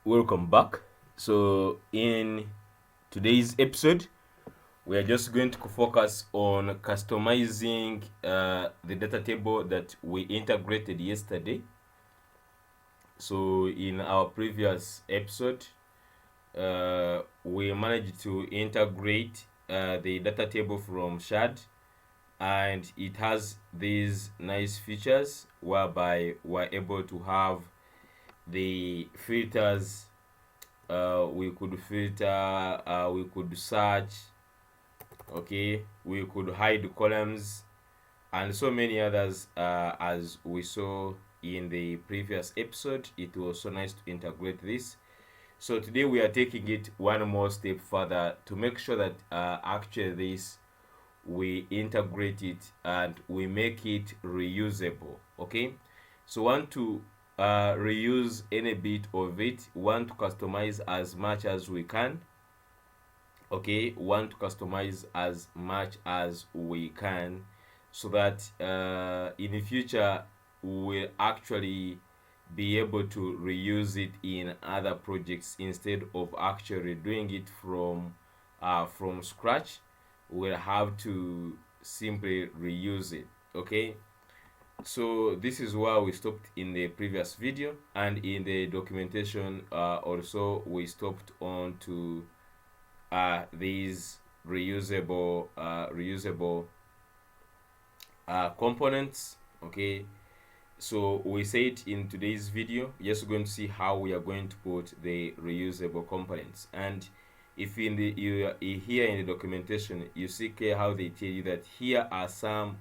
Welcome back. So, in today's episode, we are just going to focus on customizing the data table that we integrated yesterday. So, in our previous episode, we managed to integrate the data table from Shard, and it has these nice features whereby we're able to have the filters. We could filter, we could search, okay, we could hide columns, and so many others. As we saw in the previous episode, it was so nice to integrate this. So today we are taking it one more step further to make sure that actually this we integrate it and we make it reusable. Okay, so want to reuse any bit of it, want to customize as much as we can. Okay, want to customize as much as we can, so that in the future we'll actually be able to reuse it in other projects instead of actually doing it from scratch. We'll have to simply reuse it. Okay, so this is where we stopped in the previous video, and in the documentation also we stopped on to these reusable components. Okay, so we said in today's video, just going to see how we are going to put the reusable components. And if in the here in the documentation you see clear how they tell you that here are some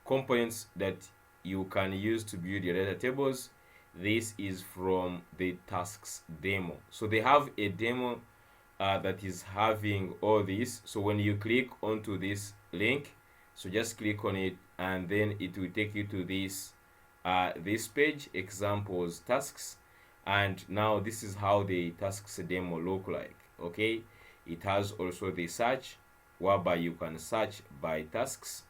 components that you can use to build your data tables. This is from the tasks demo, so they have a demo that is having all this. So when you click onto this link, so just click on it, and then it will take you to this page, examples tasks. And now this is how the tasks demo look like. Okay, it has also the search, whereby you can search by tasks.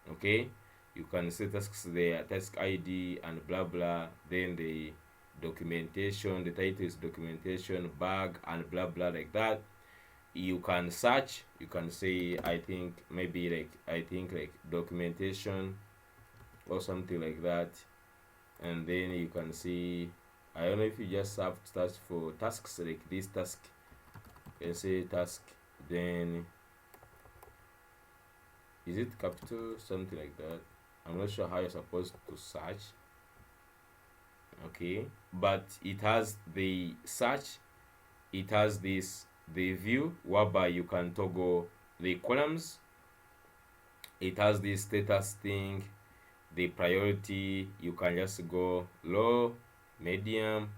Okay, you can see tasks there, task id and blah blah, then the documentation, the title is documentation bag and blah blah, like that. You can search, you can say, I think maybe like documentation or something like that, and then you can see, I don't know if you just have to search for tasks like this task, you can say task, then is it capital, something like that. I'm not sure how you're supposed to search. Okay, but it has the search, it has this the view, whereby you can toggle the columns. It has this status thing, the priority, you can just go low, medium,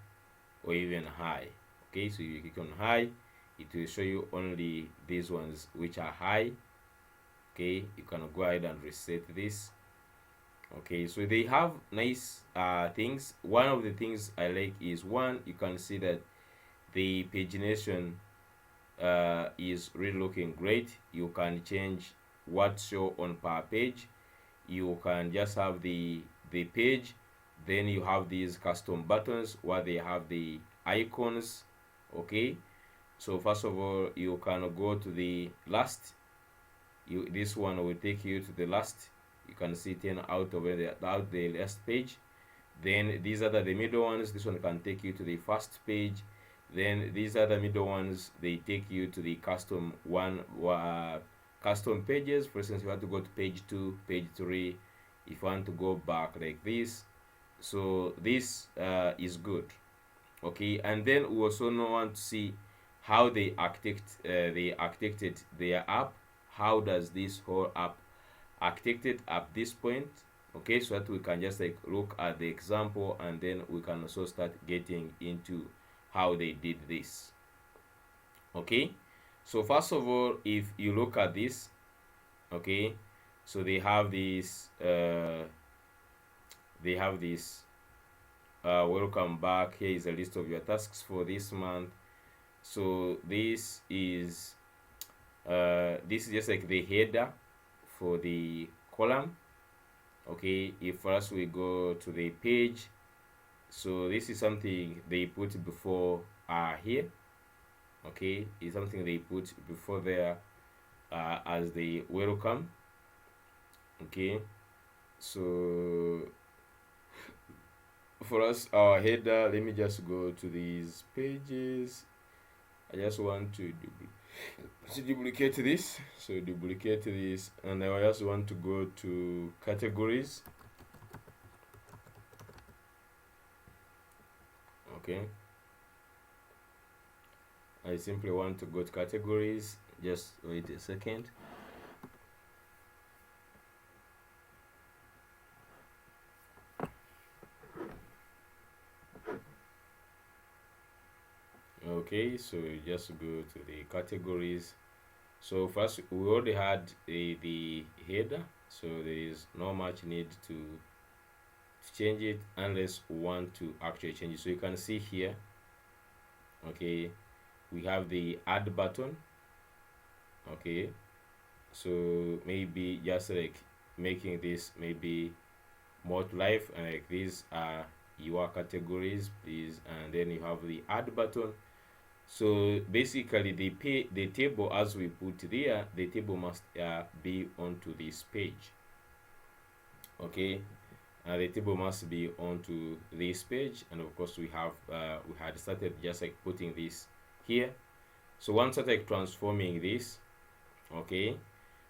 or even high. Okay, so you click on high, it will show you only these ones which are high. Okay, you can go ahead and reset this. Okay, so they have nice things. One of the things I like is, one, you can see that the pagination is really looking great. You can change what show on per page. You can just have the page, then you have these custom buttons where they have the icons. Okay, so first of all, you can go to the last. This one will take you to the last. You can see 10 out of the last page. Then these are the middle ones. This one can take you to the first page. Then these are the middle ones, they take you to the custom one, custom pages. For instance, you want to go to page 2, page 3, if you want to go back like this. So this is good. Okay, and then we also want to see how they architected their app. How does this whole app architected at this point? Okay, so that we can just like look at the example, and then we can also start getting into how they did this. Okay, so first of all, if you look at this, okay, so they have this welcome back, here is a list of your tasks for this month. So this is just like the header for the column. Okay, if first we go to the page, so this is something they put before are here. Okay, it's something they put before there as the welcome. Okay, so for us, our header, let me just go to these pages. I just want to duplicate this. So duplicate this, and I just want to go to categories. Okay, I simply want to go to categories. Just wait a second. Okay, so just go to the categories. So first, we already had the header, so there is not much need to change it unless we want to actually change it. So you can see here, okay, we have the add button. Okay, so maybe just like making this maybe more to life, and like these are your categories, please, and then you have the add button. So basically the table, as we put there, the table must be onto this page. Okay, the table must be onto this page, and of course we had started just like putting this here. So once I like transforming this, okay,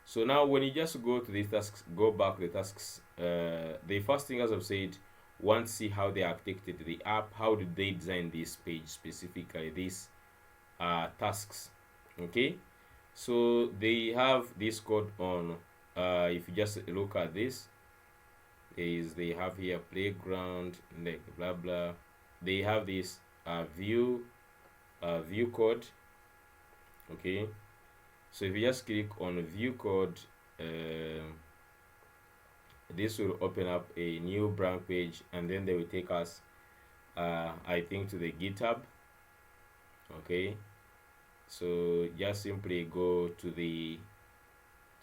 so now when you just go to the tasks, go back the tasks, the first thing, as I've said, want to see how they architected the app, how did they design this page specifically, these tasks. Okay, so they have this code on, if you just look at this, they have here playground, like blah blah, they have this view code. Okay, so if you just click on view code, this will open up a new blank page, and then they will take us I think to the GitHub. Okay, so just simply go to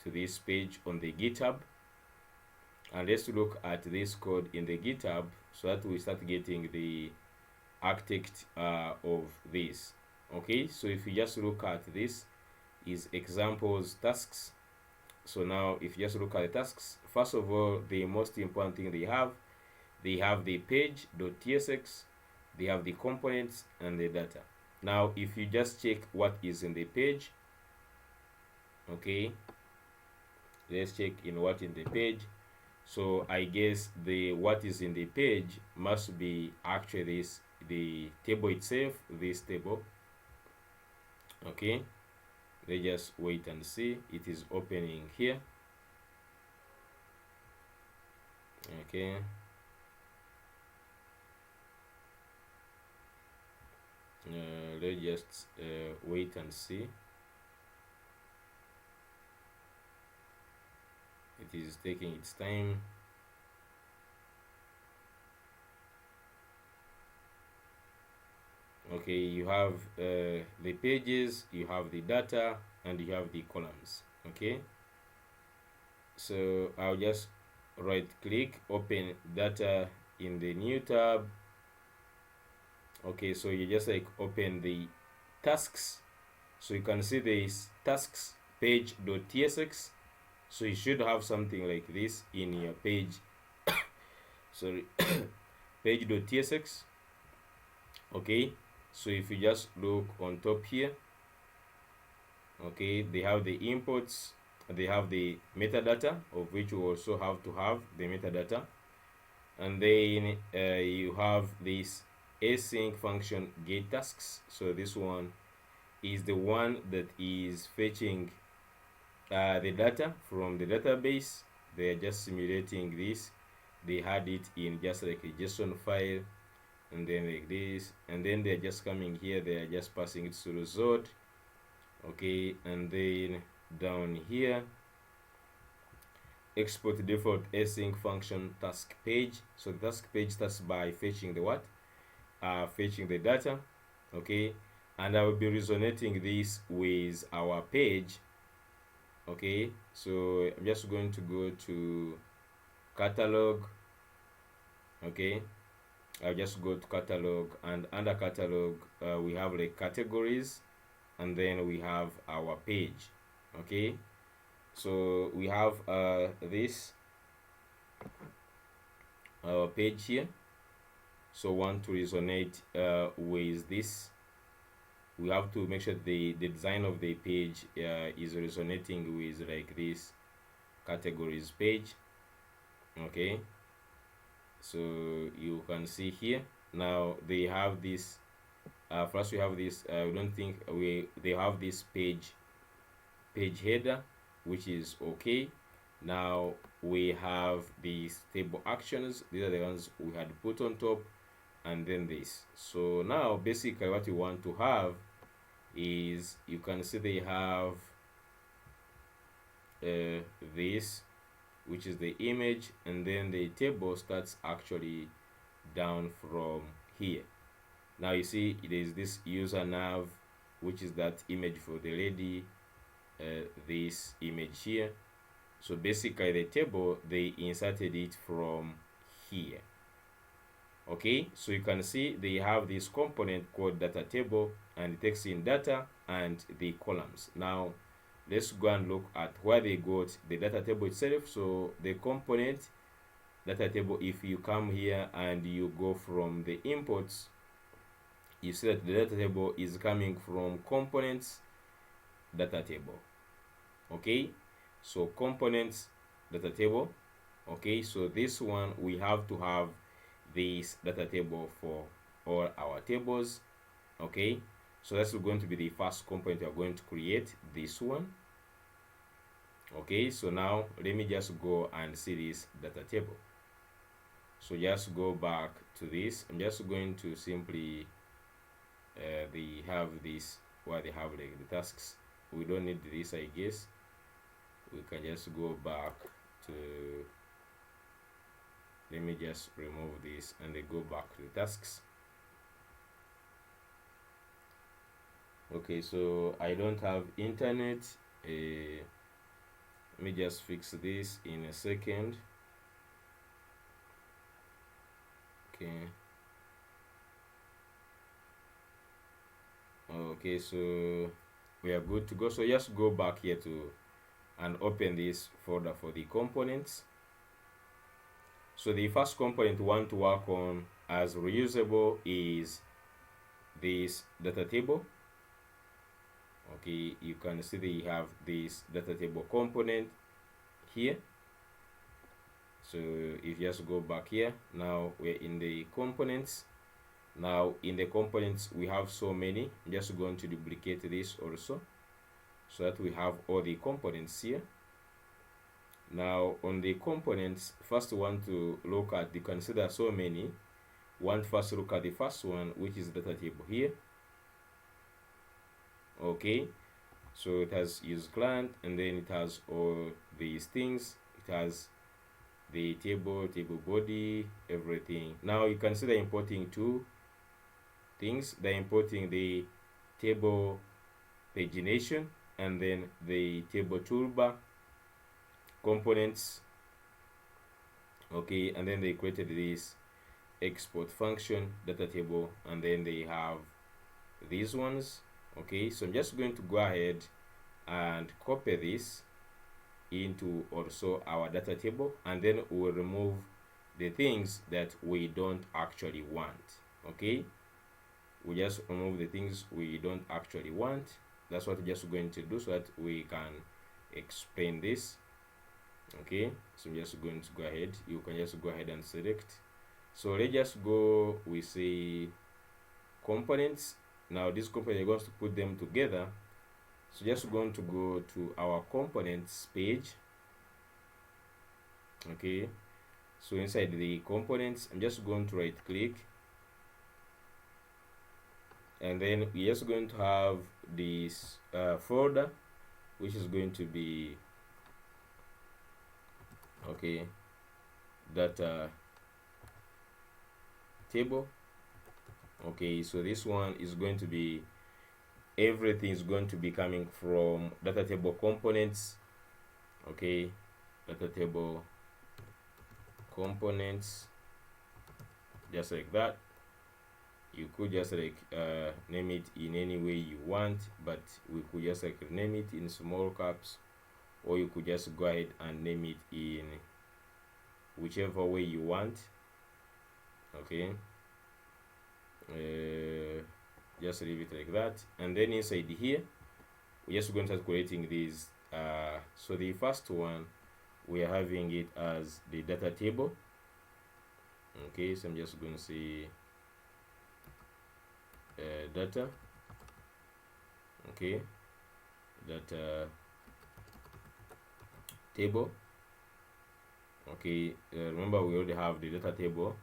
this page on the GitHub, and let's look at this code in the GitHub so that we start getting the architect of this. Okay, so if you just look at this, is examples tasks. So now if you just look at the tasks, first of all, the most important thing they have the page.tsx, they have the components and the data. Now if you just check what is in the page, okay, let's check in what in the page. So I guess the what is in the page must be actually the table itself, this table. Okay, let's just wait and see. It is opening here. Okay, let's just wait and see. It is taking its time. Okay, you have the pages, you have the data, and you have the columns. Okay, so I'll just right click, open data in the new tab. Okay, so you just like open the tasks, so you can see this tasks page.tsx. So you should have something like this in your page sorry page.tsx. okay, so if you just look on top here, okay, they have the inputs, they have the metadata, of which you also have to have the metadata, and then you have this async function get tasks. So this one is the one that is fetching the data from the database. They are just simulating this. They had it in just like a JSON file, and then like this, and then they're just coming here, they are just passing it to result. Okay, and then down here, export default async function task page. So the task page starts by fetching the what? Fetching the data. Okay, and I will be resonating this with our page. Okay, so I'm just going to go to catalog. Okay, I'll just go to catalog, and under catalog we have like categories, and then we have our page. Okay, so we have this our page here. So want to resonate with this, we have to make sure the design of the page is resonating with like this categories page. Okay, so you can see here now they have this first we have this we don't think they have this page header, which is okay. Now we have these table actions, these are the ones we had put on top, and then this. So now basically what you want to have is, you can see they have this, which is the image, and then the table starts actually down from here. Now you see it is this user nav, which is that image for the lady, this image here. So basically the table, they inserted it from here. Okay, so you can see they have this component called DataTable, and it takes in data and the columns. Now let's go and look at where they got the DataTable itself. So the component DataTable, if you come here and you go from the imports, you see that the DataTable is coming from components DataTable. Okay, so components DataTable. Okay, so this one we have to have this DataTable for all our tables. Okay, so that's going to be the first component we are going to create, this one. Okay, so now let me just go and see this DataTable. So just go back to this. I'm just going to simply they have this where they have like the tasks. We don't need this, I guess. We can just go back to, let me just remove this and then go back to the tasks. Okay, so I don't have internet. Let me just fix this in a second. Okay. Okay, so we are good to go. So just go back here to and open this folder for the components. So the first component we want to work on as reusable is this DataTable. Okay, you can see they have this DataTable component here. So if you just go back here, now we're in the components. Now in the components we have so many. I'm just going to duplicate this also, so that we have all the components here. Now on the components, first we want to look at, you can see there are so many. We want first to look at the first one, which is DataTable here. Okay, so it has use client, and then it has all these things. It has the table body, everything. Now you can see they're importing two things. They're importing the table pagination and then the table toolbar components. Okay, and then they created this export function DataTable, and then they have these ones. Okay, so I'm just going to go ahead and copy this into also our DataTable, and then we'll remove the things that we don't actually want. Okay, we just remove the things we don't actually want. That's what we're just going to do so that we can explain this. Okay, so I'm just going to go ahead. You can just go ahead and select. So let's just go, we say components. Now this component, you're going to put them together. So just going to go to our components page. Okay, so inside the components, I'm just going to right click, and then we're just going to have this folder, which is going to be okay, data table. Okay, so this one is going to be, everything is going to be coming from DataTable components. Okay, DataTable components. just like that. You could just like name it in any way you want, but we could just like name it in small caps, or you could just go ahead and name it in whichever way you want. Okay, just leave it like that. And then inside here, we're just going to start creating these. So the first one, we are having it as the data table. Okay, so I'm just going to say data. Okay, data table. Okay, remember we already have the data table.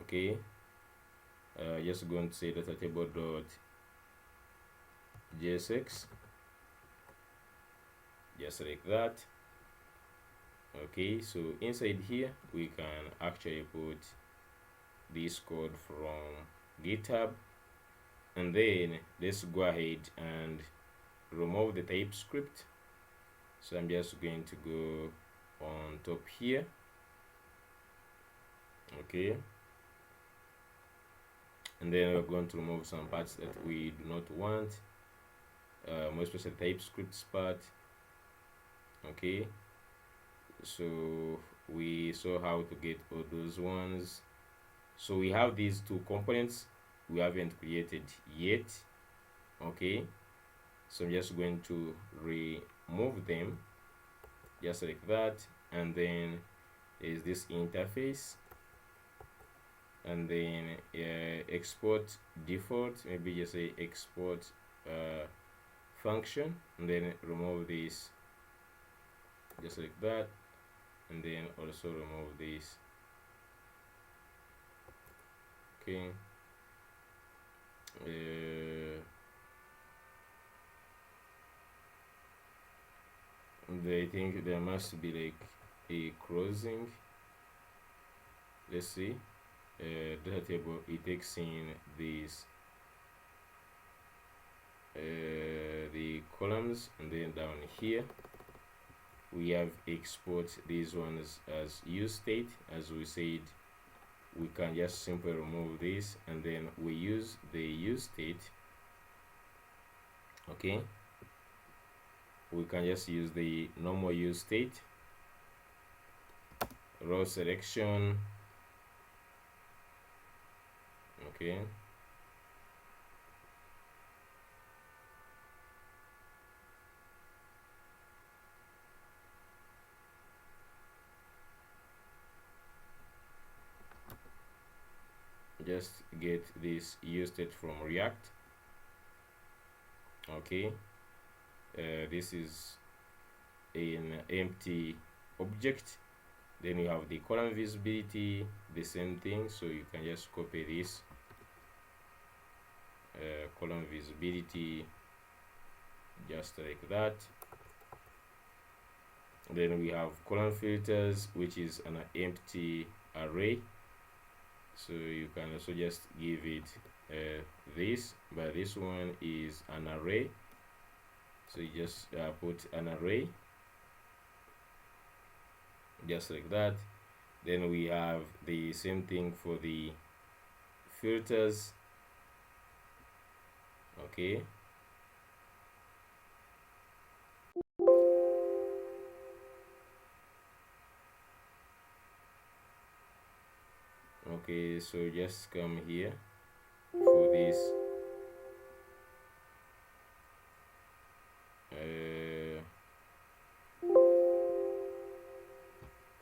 Okay, just going to say data table dot JSX, just like that. Okay, so inside here we can actually put this code from GitHub, and then let's go ahead and remove the TypeScript. So I'm just going to go on top here. Okay, and then we're going to remove some parts that we do not want, more especially TypeScript part. Okay, so we saw how to get all those ones. So we have these two components we haven't created yet. Okay, so I'm just going to remove them just like that, and then is this interface, and then export default, maybe just say export function, and then remove this just like that, and then also remove this. Okay, I think there must be like a crossing. Let's see. Data table, it takes in these the columns, and then down here we have export these ones as use state. As we said, we can just simply remove this, and then we use the use state. Okay, we can just use the normal use state, row selection. Okay, just get this use state from React. Okay, this is an empty object. Then you have the column visibility, the same thing, so you can just copy this column visibility just like that. Then we have column filters, which is an empty array, so you can also just give it this, but this one is an array, so you just put an array just like that. Then we have the same thing for the filters. Okay, okay, so just come here for this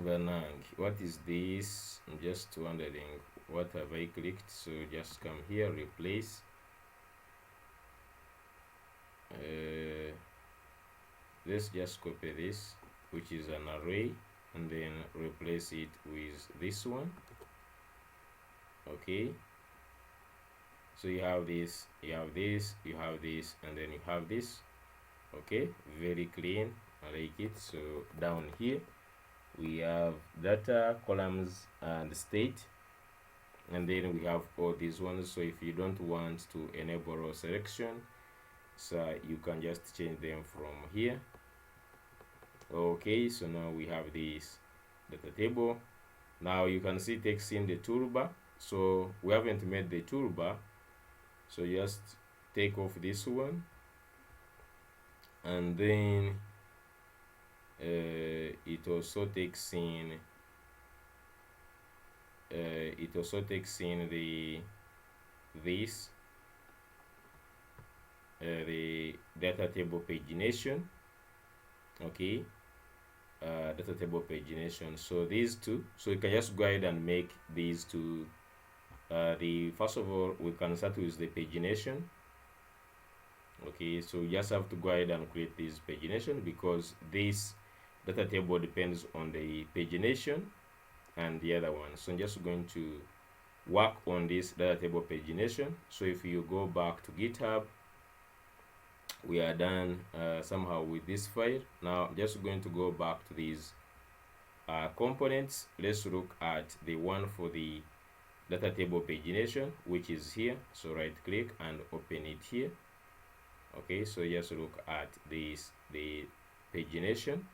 Banang. What is this? I'm just wondering what have I clicked. So just come here, replace. Let's just copy this, which is an array, and then replace it with this one. Okay, so you have this, you have this, you have this, and then you have this. Okay, very clean, I like it. So down here we have data, columns, and state, and then we have all these ones. So if you don't want to enable row selection, so you can just change them from here. Okay, so now we have this data table. Now you can see text in the toolbar, so we haven't made the toolbar, so just take off this one, and then it also takes in the this the data table pagination. Okay, data table pagination. So these two, so you can just go ahead and make these two. The first of all, we can start with the pagination. Okay, so you just have to go ahead and create this pagination, because this data table depends on the pagination and the other one. So I'm just going to work on this data table pagination. So if you go back to GitHub, we are done somehow with this file. Now I'm just going to go back to these components. Let's look at the one for the data table pagination, which is here. So right click and open it here. Okay, so just look at this, the pagination.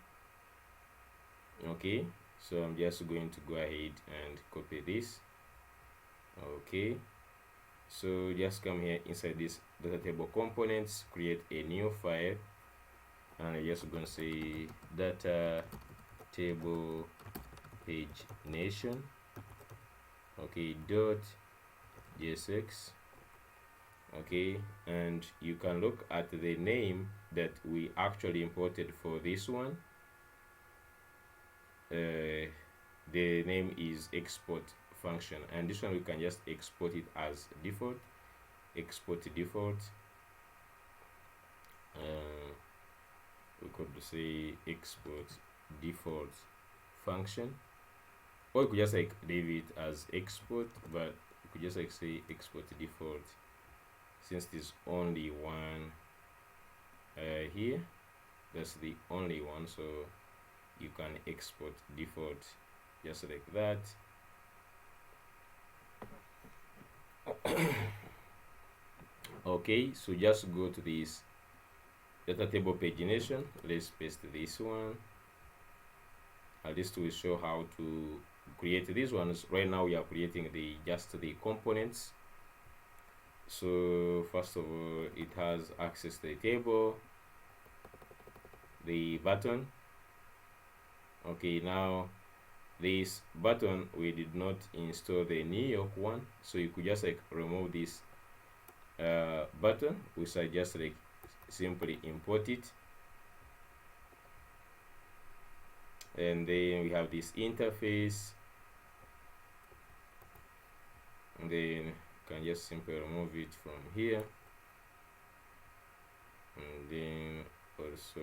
Okay, so I'm just going to go ahead and copy this. Okay, so just come here inside this data table components, create a new file, and I'm just going to say data table pagination. Okay, .jsx. Okay, and you can look at the name that we actually imported for this one. The name is export function, and this one we can just export it as default. Export default. We could say export default function, or you could just like leave it as export, but you could just like say export default, since there's only one here. That's the only one, so you can export default just like that. Okay, so just go to this data table pagination. Let's paste this one. This will show how to create these ones. Right now we are creating just the components. So first of all, it has access to the table, the button. Okay, now this button, we did not install the New York one, so you could just like remove this button, which I just like simply import it. And then we have this interface, and then you can just simply remove it from here, and then also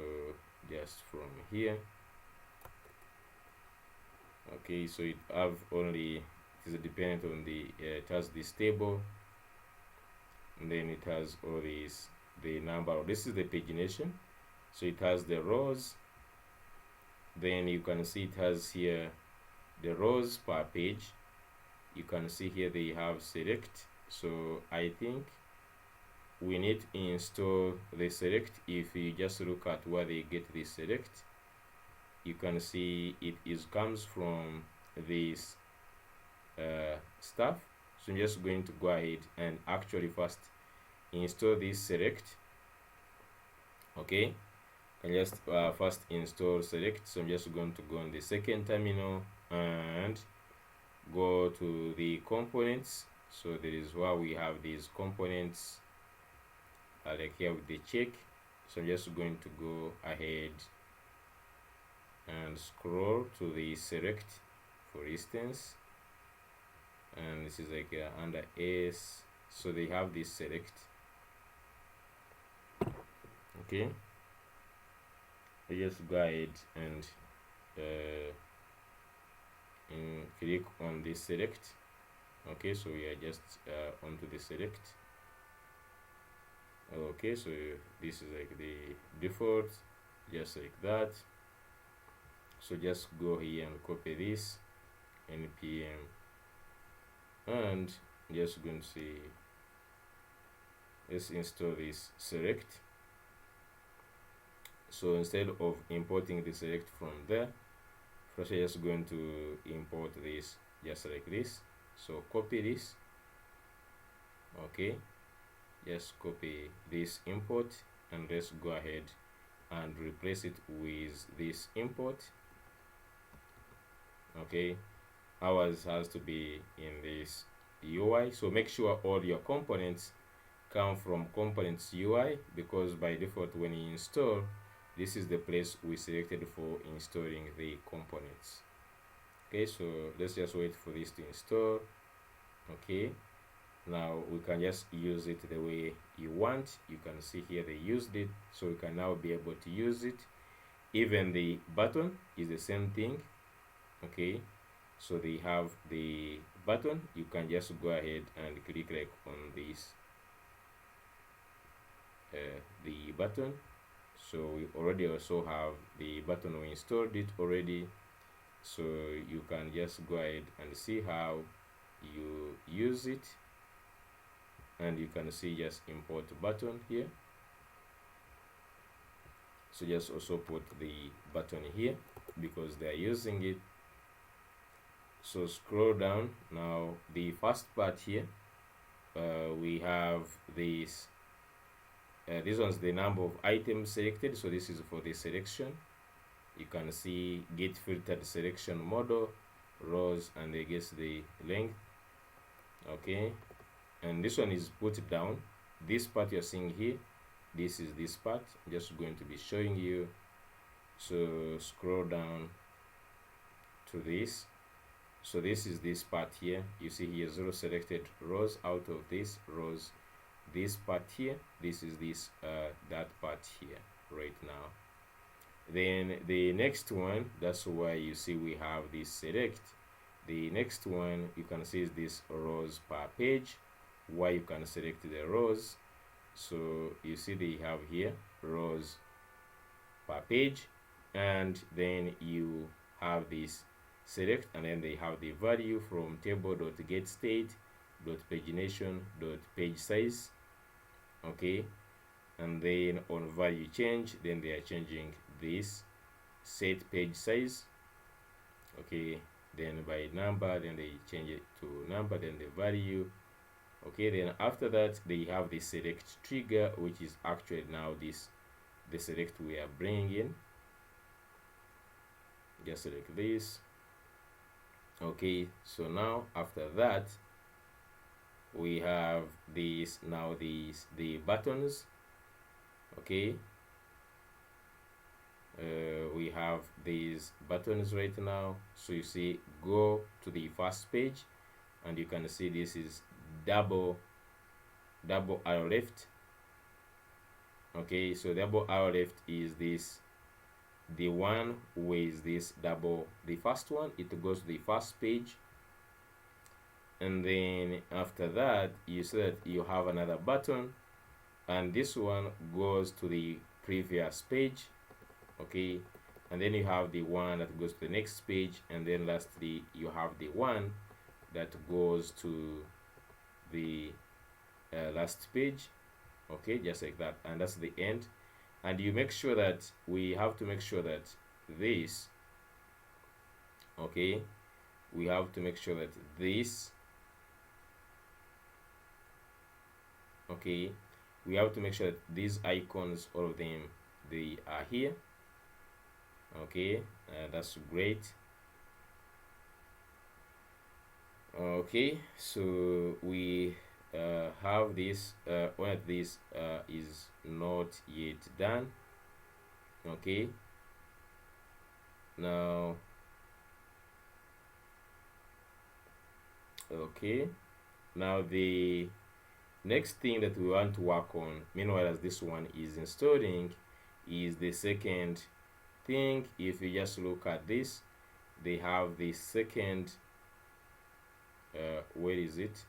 just from here. Okay, so it have only, it is dependent on the it has this table, and then it has all these, the number. This is the pagination, so it has the rows. Then you can see it has here the rows per page. You can see here they have select, so I think we need to install the select. If you just look at where they get the select, you can see it comes from this stuff. So I'm just going to go ahead and actually first install this select. Okay, I just first install select. So I'm just going to go on the second terminal and go to the components. So there is where we have these components like here with the check. So I'm just going to go ahead and scroll to the select, for instance, and this is like under S, so they have this select. Okay, I just go ahead and click on this select. Okay, so we are just onto the select. Okay, so this is like the default, just like that. So just go here and copy this npm, and just going to say let's install this select. So instead of importing the select from there, First we're just going to import this just like this. So copy this. Okay, just copy this import and let's go ahead and replace it with this import. Okay, ours has to be in this UI, so make sure all your components come from components UI, because by default when you install, this is the place we selected for installing the components. Okay, so let's just wait for this to install. Okay, now we can just use it the way you want. You can see here they used it, so we can now be able to use it. Even the button is the same thing. Okay, so they have the button. You can just go ahead and click like on this the button. So we already also have the button, we installed it already, so you can just go ahead and see how you use it. And you can see just import button here, so just also put the button here because they are using it. So scroll down. Now the first part here, we have this one's the number of items selected, so this is for the selection. You can see get filtered selection model, rows, and I guess the length. Okay, and this one is put down. This part you're seeing here, this is this part. I'm just going to be showing you. So scroll down to this. So this is this part here. You see here 0 selected rows. Out of this rows, this part here, this is this that part here right now. Then the next one, that's why you see we have this select. The next one you can see is this rows per page, why you can select the rows. So you see they have here rows per page, and then you have this select, and then they have the value from table.getState.pagination.pageSize. Okay, and then on value change, then they are changing this set page size. Okay, then by number, then they change it to number, then the value. Okay, then after that they have the select trigger, which is actually now this the select we are bringing in. Just select this. Okay, so now after that we have these now the buttons. Okay, we have these buttons right now. So you see, go to the first page, and you can see this is double arrow left. Okay, so double arrow left is this the one with this double, the first one, it goes to the first page, and then after that you see that you have another button, and this one goes to the previous page. Okay, and then you have the one that goes to the next page, and then lastly you have the one that goes to the last page. Okay, just like that, and that's the end. And you make sure that we have to make sure that this, okay, we have to make sure that this, okay, we have to make sure that these icons, all of them, they are here. Okay, that's great. Okay, so we have this when this is not yet done. Okay, now the next thing that we want to work on, meanwhile as this one is installing, is the second thing. If you just look at this, they have the second where is it,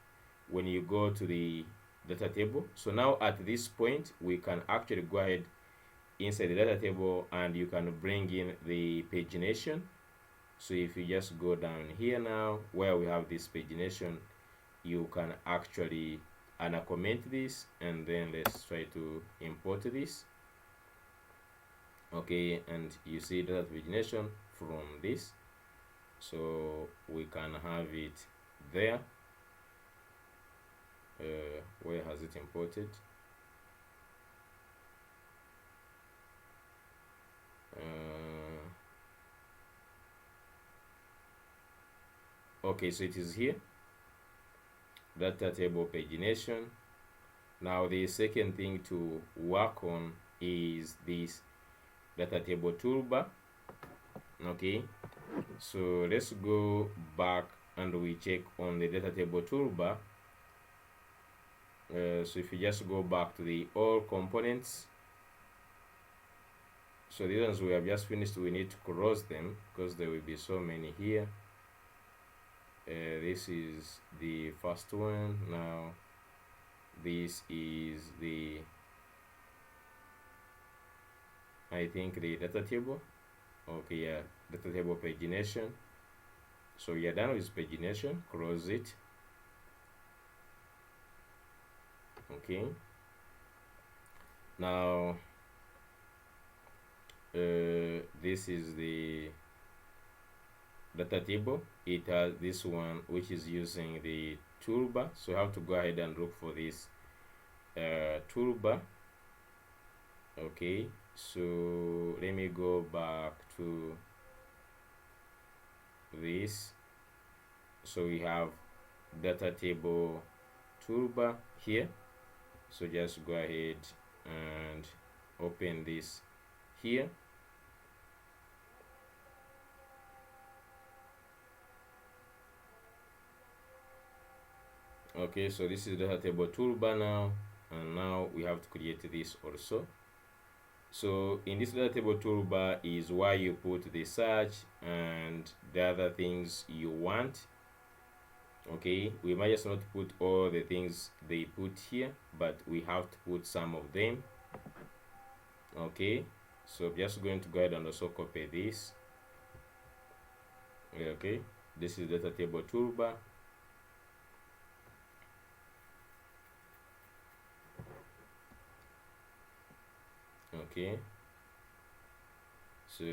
when you go to the data table. So now at this point we can actually go ahead inside the data table, and you can bring in the pagination. So if you just go down here now where we have this pagination, you can actually comment this, and then let's try to import this. Okay, and you see data pagination from this. so we can have it there. Where has it imported? Okay, so it is here, data table pagination. Now the second thing to work on is this data table toolbar. Okay, so let's go back and we check on the data table toolbar. So if you just go back to the all components, so these ones we have just finished, we need to close them because there will be so many here. This is the first one. Now this is the, I think, the data table. Okay, yeah, data table pagination. So you're done with pagination, close it. Okay, now this is the data table. It has this one which is using the toolbar, so you have to go ahead and look for this toolbar. Okay, so let me go back to this. So we have data table toolbar here, so just go ahead and open this here. Okay, so this is the data table toolbar now, and now we have to create this also. So in this data table toolbar is where you put the search and the other things you want. Okay, we might just not put all the things they put here, but we have to put some of them. Okay, so I'm just going to go ahead and also copy this. Okay, this is data table toolbar. Okay, so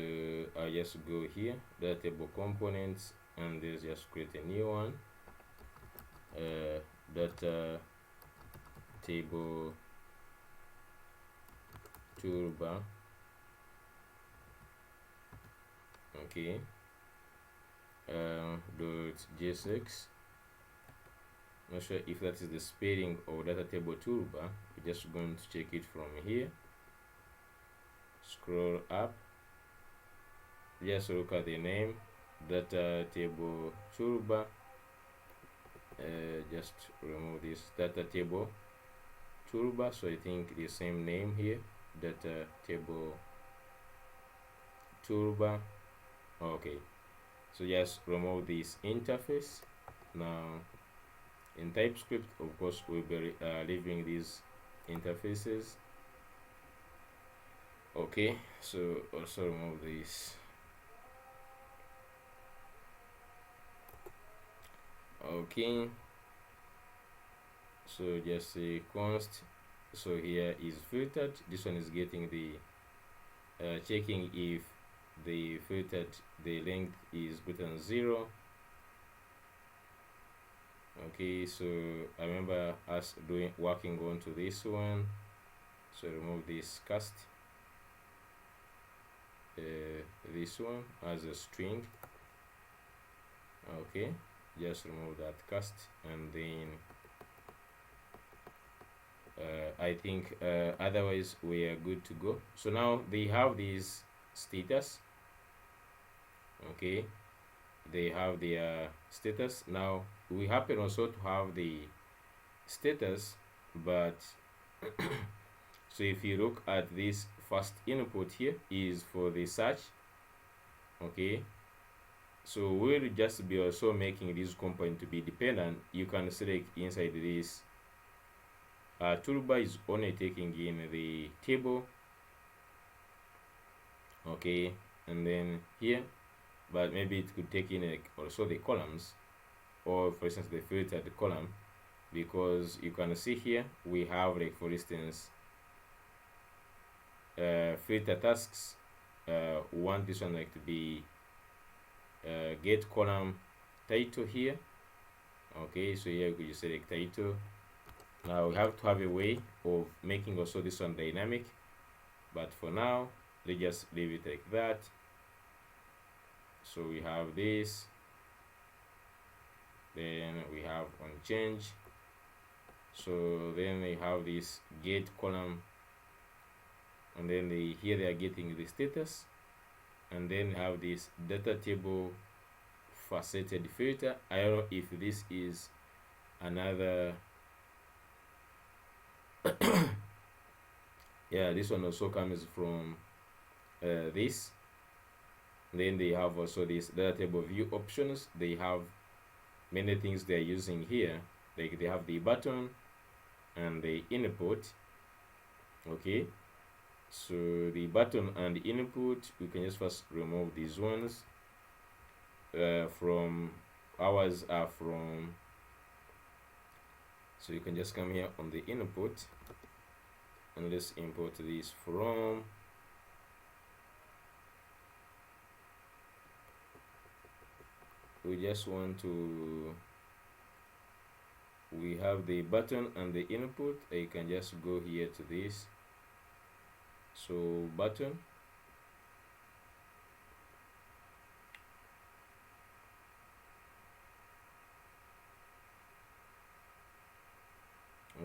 I just go here, data table components, and there's just create a new one. Data table toolbar. Okay, .jsx. Not sure if that is the spelling of data table toolbar. We're just going to check it from here. Scroll up, just look at the name, data table toolbar. Just remove this data table toolbar, so I think the same name here, data table toolbar. Okay, so just remove this interface. Now in TypeScript, of course, we'll be leaving these interfaces. Okay, so also remove this. Okay, so just say const. So here is filtered. This one is getting the checking if the filtered, the length is greater than 0. Okay, so I remember us working on to this one. So remove this cast. This one as a string. Okay, just remove that cast, and then I think otherwise we are good to go. So now they have this status. Okay, they have their status. Now we happen also to have the status, but so if you look at this first input here is for the search. Okay, so we'll just be also making this component to be dependent. You can select inside this toolbar is only taking in the table. Okay, and then here, but maybe it could take in also the columns, or for instance the filtered column, because you can see here we have, like, for instance, filter tasks. Want this one like to be get column title here. Okay, so here you select title. Now we have to have a way of making also this one dynamic, but for now let's just leave it like that. So we have this, then we have on change. So then they have this get column, and then here they are getting the status, and then have this data table faceted filter. I don't know if this is another yeah, this one also comes from this. Then they have also this data table view options. They have many things they're using here, like they have the button and the input. Okay, so the button and the input, we can just first remove these ones. From ours are from, so you can just come here on the input and let's import this from. We just want to, we have the button and the input. I can just go here to this, so button,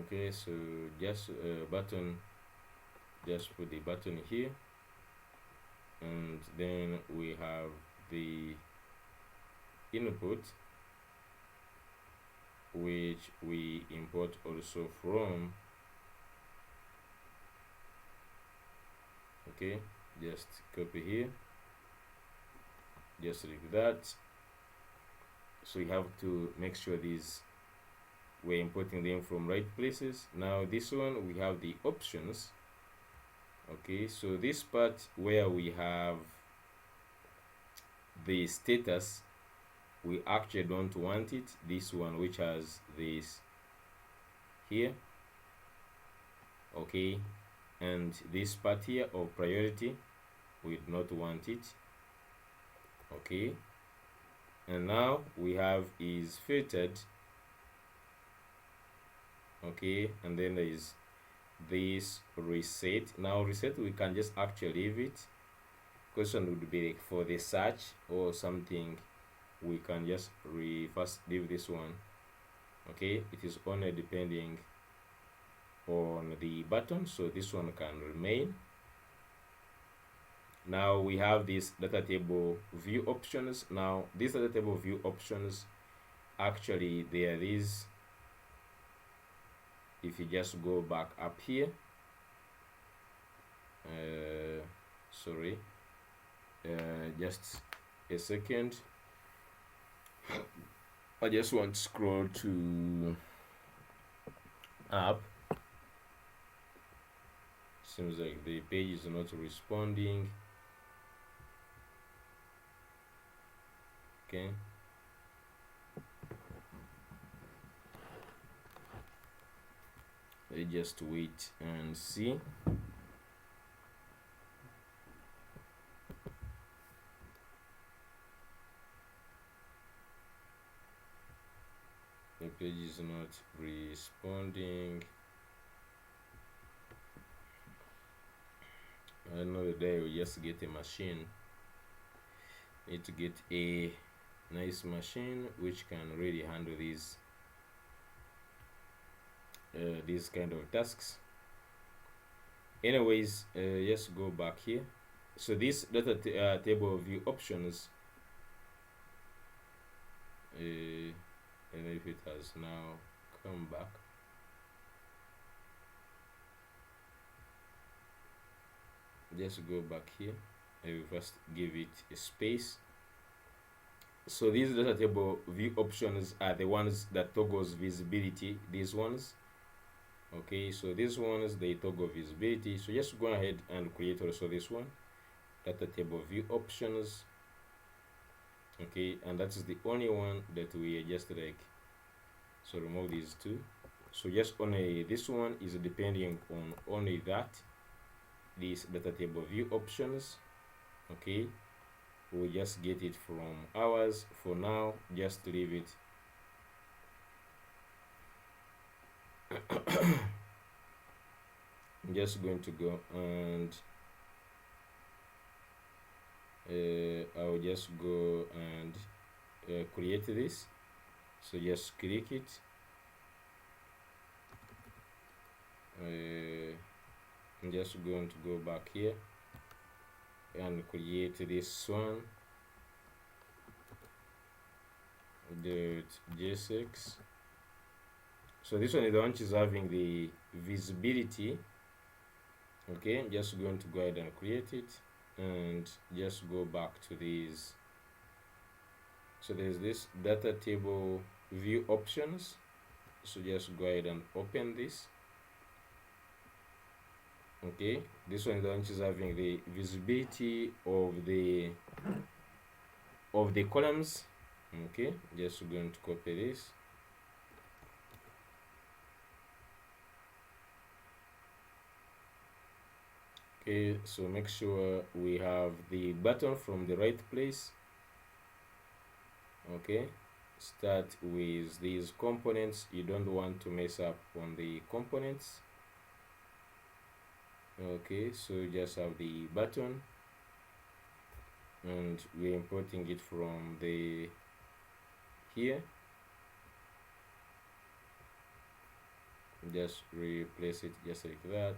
okay, so just button, just put the button here, and then we have the input, which we import also from. Okay, just copy here, just like that. So you have to make sure these, we're importing them from right places. Now this one, we have the options. Okay, so this part where we have the status, we actually don't want it. This one which has this here, okay, and this part here of priority, we do not want it. Okay, and now we have is filtered. Okay, and then there is this reset. Now reset, we can just actually leave it. Question would be like for the search or something, we can just first leave this one. Okay, it is only depending on the button, so this one can remain. Now we have this data table view options. Now this data table view options, actually there is, if you just go back up here, sorry, just a second, I just want to scroll to up. Seems like the page is not responding. Okay, let's just wait and see. The page is not responding. Another day we just get a machine. Need to get a nice machine which can really handle these kind of tasks. Anyways, just go back here. So this data table view options, and if it has now come back, just go back here. I will first give it a space. So these data table view options are the ones that toggles visibility, these ones. Okay, so these ones, they toggle visibility. So just go ahead and create also this one, data table view options. Okay, and that is the only one that we are just like, so remove these two. So just only this one is depending on only that, this data table view options. Okay, we just get it from ours. For now, just leave it. I'm just going to go and I'll just go and create this. So just click it. I'm just going to go back here and create this one. .jsx. So this one is the one which is having the visibility. Okay, I'm just going to go ahead and create it and just go back to these. So there's this data table view options. So just go ahead and open this. Okay, this one is the one which is having the visibility of the columns. Okay, just going to copy this. Okay, so make sure we have the button from the right place. Okay, start with these components. You don't want to mess up on the components. Okay, so just have the button and we're importing it from the here. Just replace it just like that.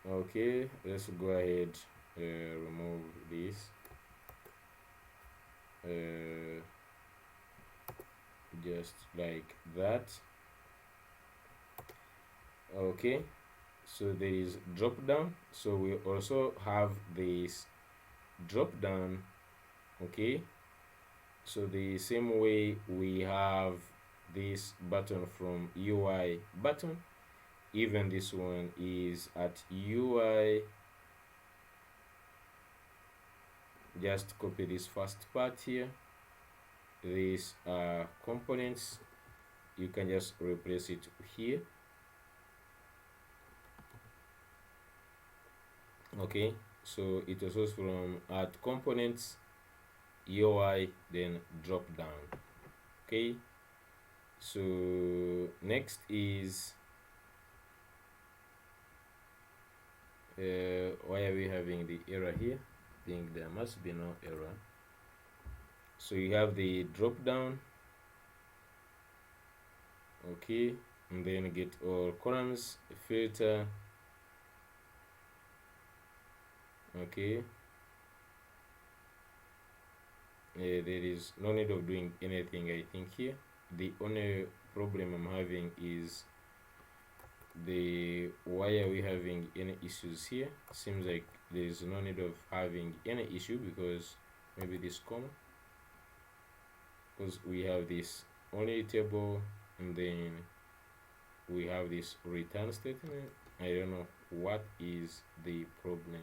Okay, let's go ahead, remove this. Just like that. Okay, so there is drop down. So we also have this drop down. Okay, so the same way we have this button from UI button, even this one is at UI. Just copy this first part here. These are components. You can just replace it here. Okay, so it was from add components, UI, then drop down. Okay, so next is why are we having the error here? I think there must be no error. So you have the drop down. Okay, and then get all columns, filter. Okay, there is no need of doing anything. I think here the only problem I'm having is why are we having any issues here? Seems like there is no need of having any issue because maybe this comma, because we have this only table and then we have this return statement. I don't know what is the problem.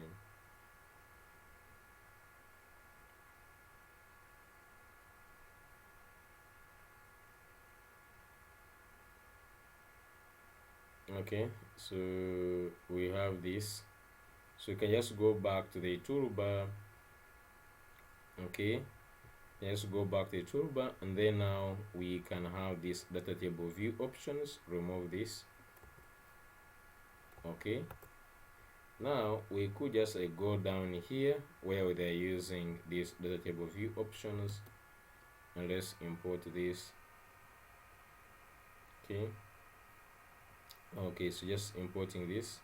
Okay, so we have this. So you can just go back to the toolbar. Okay, let's go back to the toolbar, and then now we can have this data table view options. Remove this. Okay, now we could just go down here where they're using this data table view options, and let's import this. Okay, okay, so just importing this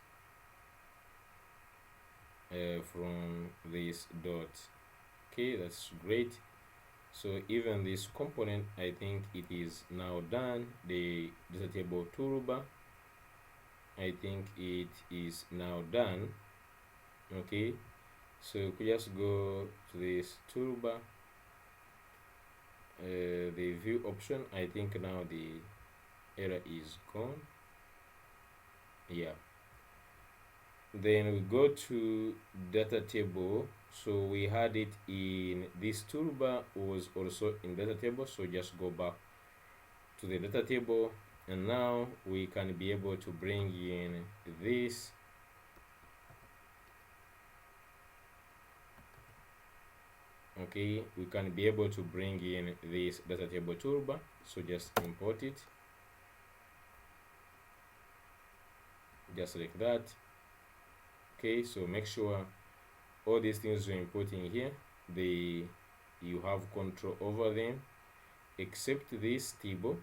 from this dot. Okay, that's great. So even this component, I think it is now done. The data table toolbar, I think it is now done. Okay, so you could just go to this toolbar, the view option. I think now the error is gone. Yeah, then we go to data table. So we had it in this toolbar, was also in data table. So just go back to the data table, and now we can be able to bring in this. Okay, we can be able to bring in this data table toolbar. So just import it, just like that. Okay, so make sure all these things you're importing here, you have control over them, except this table.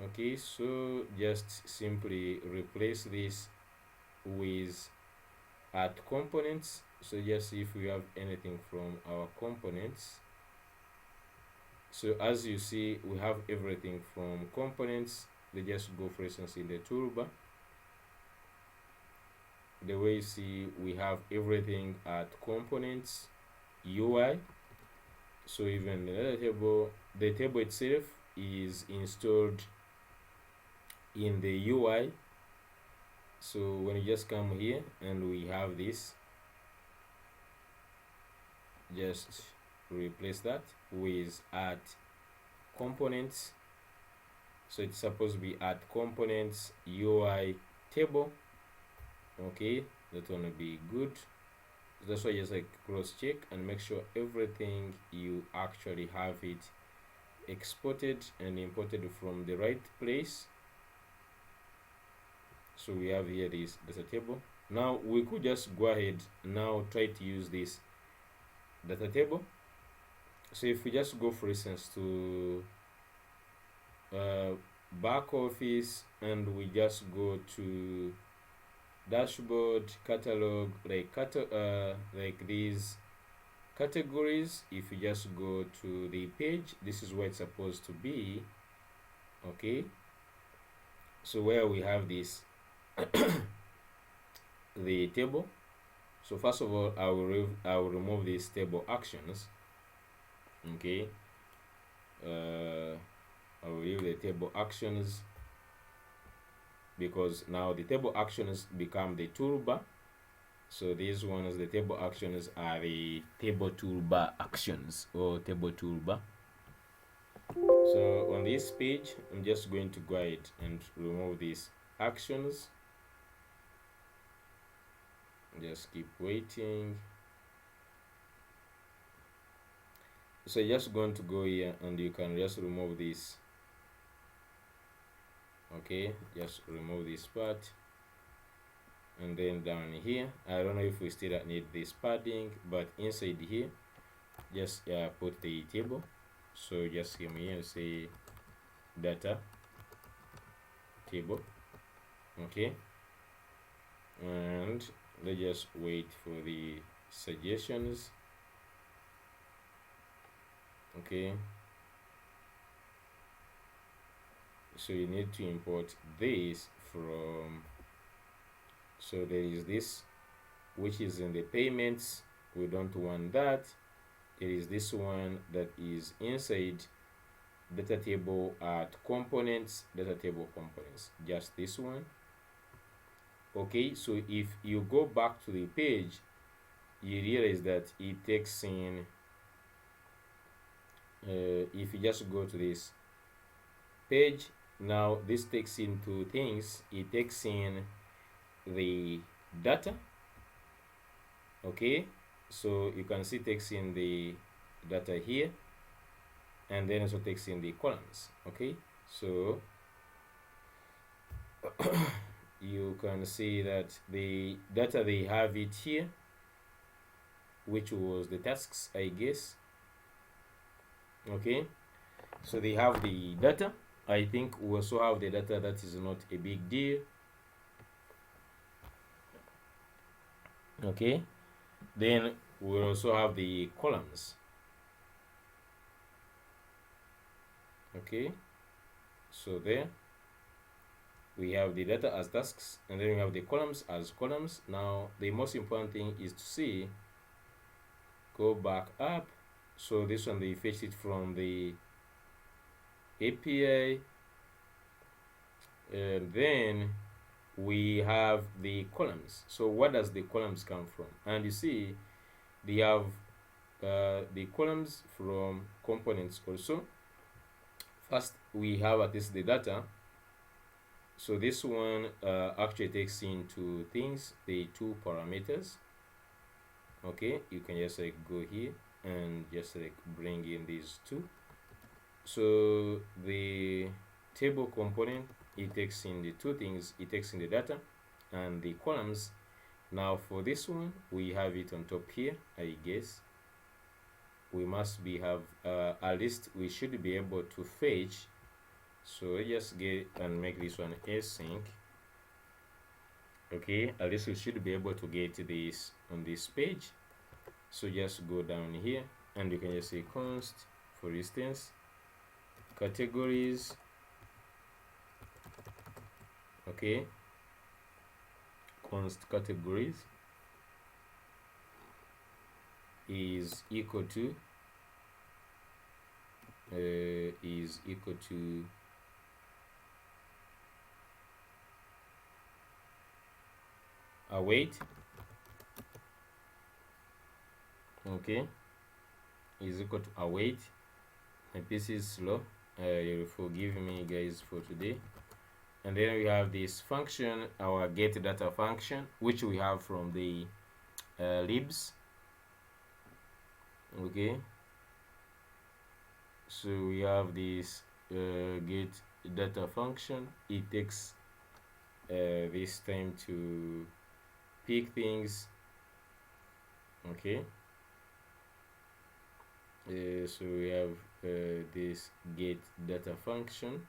Okay, so just simply replace this with add components. So just if we have anything from our components, so as you see, we have everything from components. They just go, for instance, in the toolbar. The way you see, we have everything at components, UI. So even the table itself is installed in the UI. So when you just come here and we have this, just replace that with add components. So it's supposed to be add components UI table. Okay, that one will be good. That's why just like cross check and make sure everything you actually have it exported and imported from the right place. So we have here this data table. Now we could just go ahead now try to use this data table. So if we just go, for instance, to back office and we just go to dashboard, catalog, like these categories, if you just go to the page, this is where it's supposed to be. Okay, so where we have this the table. So first of all, I will remove these table actions. Okay, I will leave the table actions because now the table actions become the toolbar. So these ones, the table actions, are the table toolbar actions or table toolbar. So on this page, I'm just going to go ahead and remove these actions. Just keep waiting. So you're just going to go here and you can just remove this. Okay, just remove this part. And then down here, I don't know if we still need this padding, but inside here, just put the table. So just come here and say data table. Okay, and let's just wait for the suggestions. Okay, so you need to import this from, so there is this which is in the payments, we don't want that. It is this one that is inside data table at components, data table components, just this one. Okay, so if you go back to the page, you realize that it takes in if you just go to this page, now this takes in two things. It takes in the data. Okay, so you can see it takes in the data here, and then also takes in the columns. Okay, so you can see that the data, they have it here, which was the tasks, I guess. Okay, so they have the data. I think we also have the data. That is not a big deal. Okay, then we also have the columns. Okay, so there we have the data as tasks, and then we have the columns as columns. Now the most important thing is to see, go back up. So this one, they fetch it from the API, and then we have the columns. So what does the columns come from? And you see they have the columns from components also. First we have at least the data. So this one actually takes in two things, the two parameters. Okay, you can just like go here and just like bring in these two. So the table component, it takes in the two things, it takes in the data and the columns. Now for this one, we have it on top here. I guess we must be have at least we should be able to fetch. So let's just get and make this one async. Okay, at least we should be able to get this on this page. So just go down here and you can just say const, for instance, categories. Okay, const categories is equal to await. Okay, is equal to await. My PC is slow, you'll forgive me guys for today. And then we have this function, our get data function, which we have from the libs. Okay, so we have this get data function. It takes this time to pick things. Okay, so we have this get data function.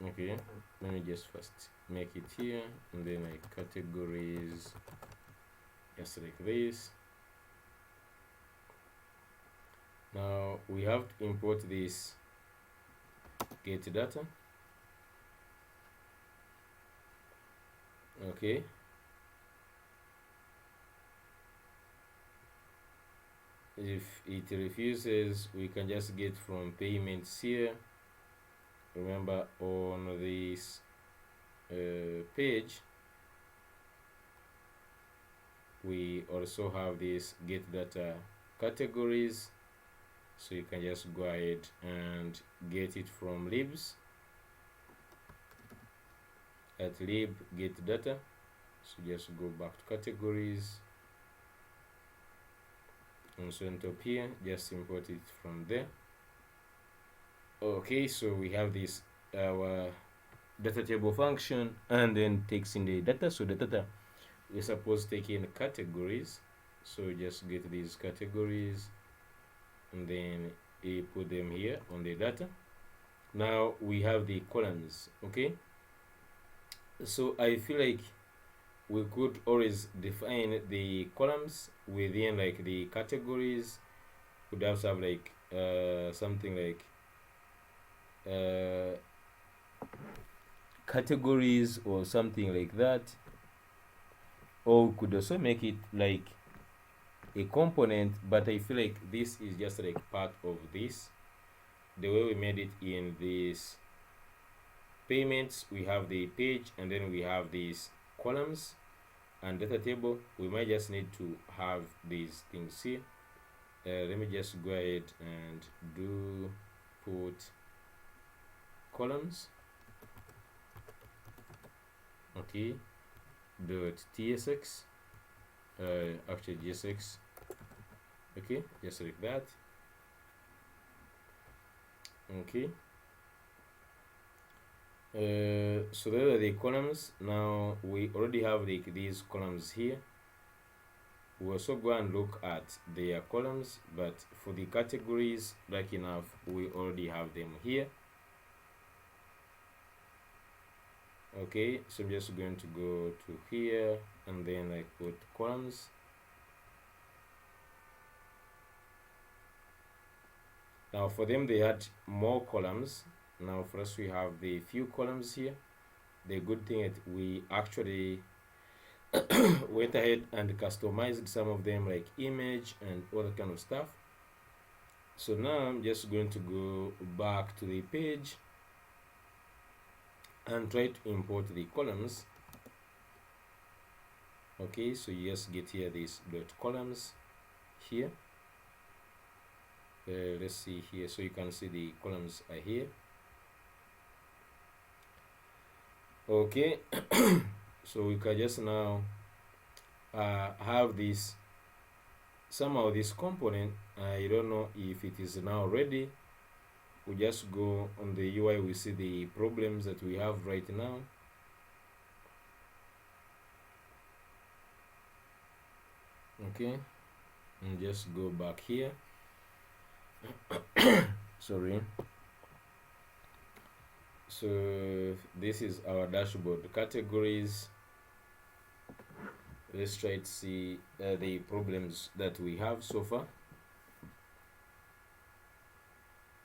Okay, let me just first make it here, and then like categories, just like this. Now we have to import this get data. Okay, if it refuses, we can just get from payments here. Remember, on this page, we also have this get data categories, so you can just go ahead and get it from libs at lib get data. So just go back to categories, and so on top here, just import it from there. Okay, so we have this our data table function, and then takes in the data. So the data, we're supposed to take in categories, so just get these categories and then we put them here on the data. Now we have the columns. Okay, so I feel like we could always define the columns within like the categories. Could also have like something like categories or something like that, or we could also make it like a component, but I feel like this is just like part of this. The way we made it in this payments, we have the page, and then we have these columns and data table. We might just need to have these things here. Let me just go ahead and do put columns. Okay, dot tsx, actually gsx. Okay, just like that. Okay, so there are the columns. Now we already have these columns here. We'll also go and look at their columns, but for the categories, like enough, we already have them here. Okay, so I'm just going to go to here and then I put columns. Now for them, they had more columns. Now for us, we have the few columns here. The good thing is we actually went ahead and customized some of them, like image and all that kind of stuff. So now I'm just going to go back to the page and try to import the columns. Okay, so you just get here this dot columns here. Let's see here, so you can see the columns are here. Okay, So we can just now have this, somehow this component, I don't know if it is now ready. We just go on the UI, we see the problems that we have right now. Okay, and just go back here. Sorry. So this is our dashboard categories. Let's try to see the problems that we have so far.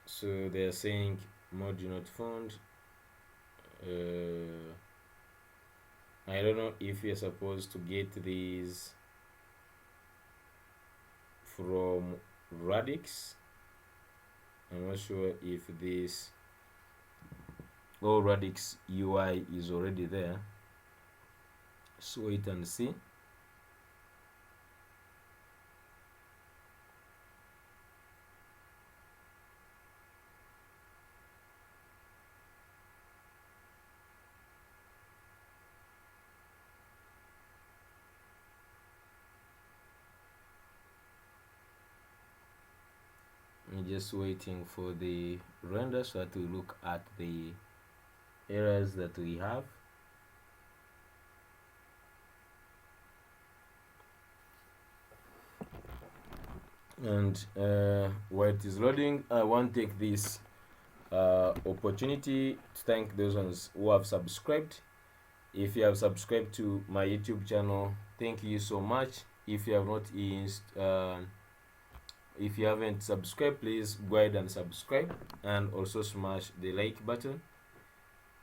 So they are saying module not found. I don't know if we are supposed to get these from Radix. I'm not sure if this Radix UI is already there. So wait and see. I'm just waiting for the render so that we look at the errors that we have. And while it is loading, I want to take this opportunity to thank those ones who have subscribed. If you have subscribed to my YouTube channel, thank you so much. If you have not if you haven't subscribed, please go ahead and subscribe, and also smash the like button.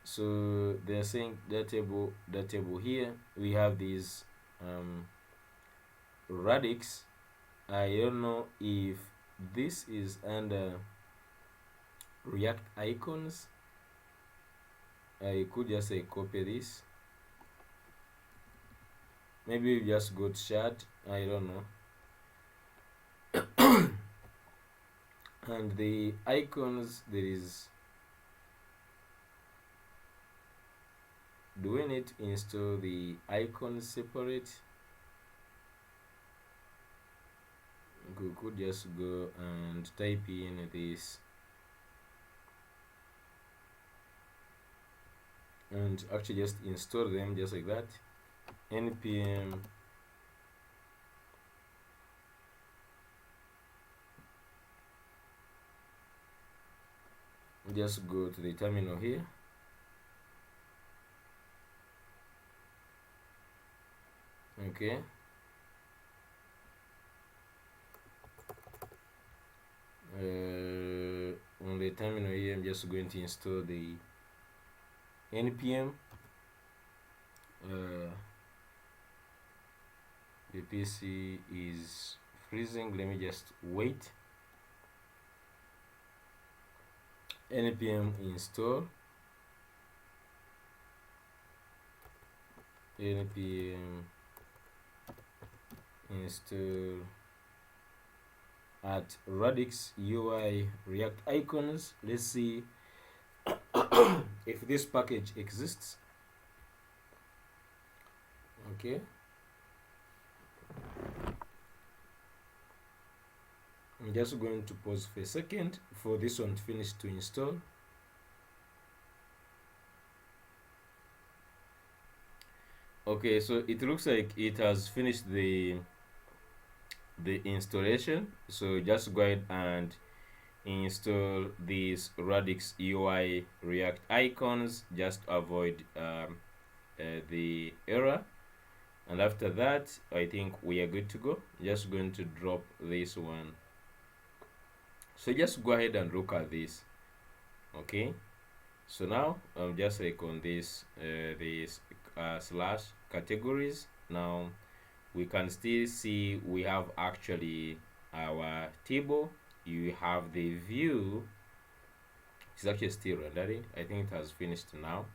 So they're saying DataTable here. We have these Radix. I don't know if this is under React icons. I could just say copy this. Maybe we just go to shard. I don't know. And the icons, there is, do we need to install the icons separate? We could just go and type in this and actually just install them just like that. npm just go to the terminal here. Okay, on the terminal here, I'm just going to install the npm. The PC is freezing. Let me just wait. Npm install. Npm install at Radix UI React icons. Let's see if this package exists. Okay, I'm just going to pause for a second for this one to finish to install. Okay, so it looks like it has finished the installation. So just go ahead and install these Radix UI React icons just to avoid the error. And after that, I think we are good to go. Just going to drop this one. So just go ahead and look at this. Okay, so now I'm just like on this slash categories. Now we can still see we have actually our table. You have the view. It's actually still rendering. I think it has finished now.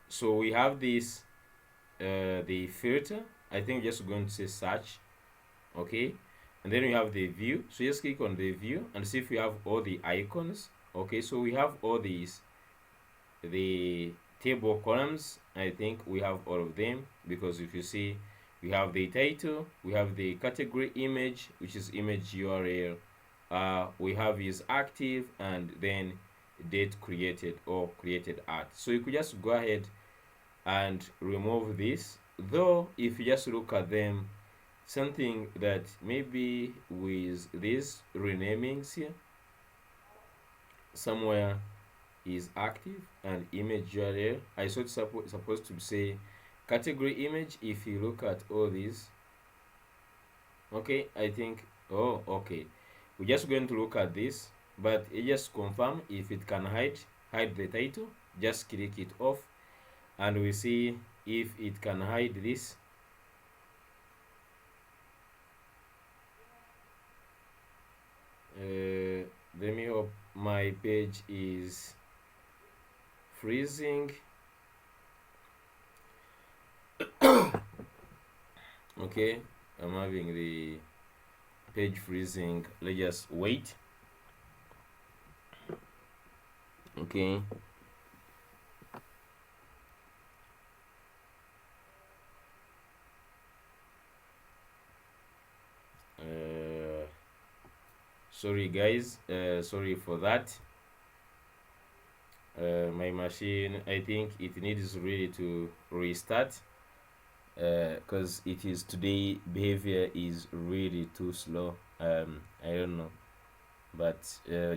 So we have this the filter. I think just going to say search. Okay, and then we have the view. So just click on the view and see if we have all the icons. Okay, so we have all these, the table columns, I think we have all of them, because if you see, we have the title, we have the category image, which is image URL, we have is active, and then date created or created at. So you could just go ahead and remove this, though if you just look at them, something that maybe with these renamings here, somewhere is active and image URL, I saw it's supposed to say category image. If you look at all these, okay, I think, oh, okay, we're just going to look at this, but it just confirm if it can hide the title. Just click it off and we see if it can hide this. Let me hope my page is freezing. Okay, I'm having the page freezing. Let's just wait. Okay. Sorry guys, sorry for that. My machine, I think it needs really to restart, because it is today behavior is really too slow. I don't know, but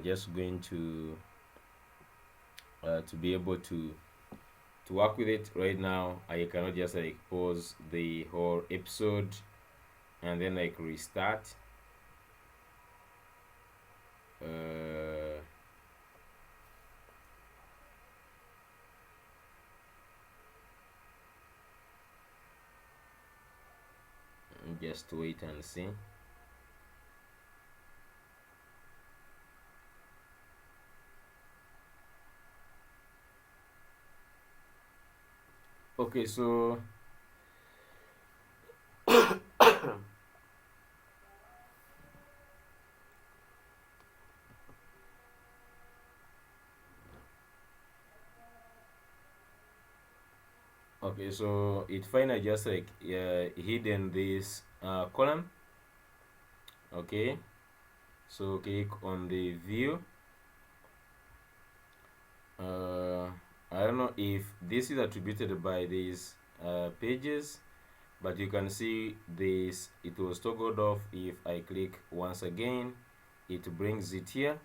just going to be able to work with it right now. I cannot just like pause the whole episode and then like restart. Just wait and see. Okay, so okay, so it finally just like hidden this column. Okay, so click on the view. I don't know if this is attributed by these pages, but you can see this, it was toggled off. If I click once again, it brings it here.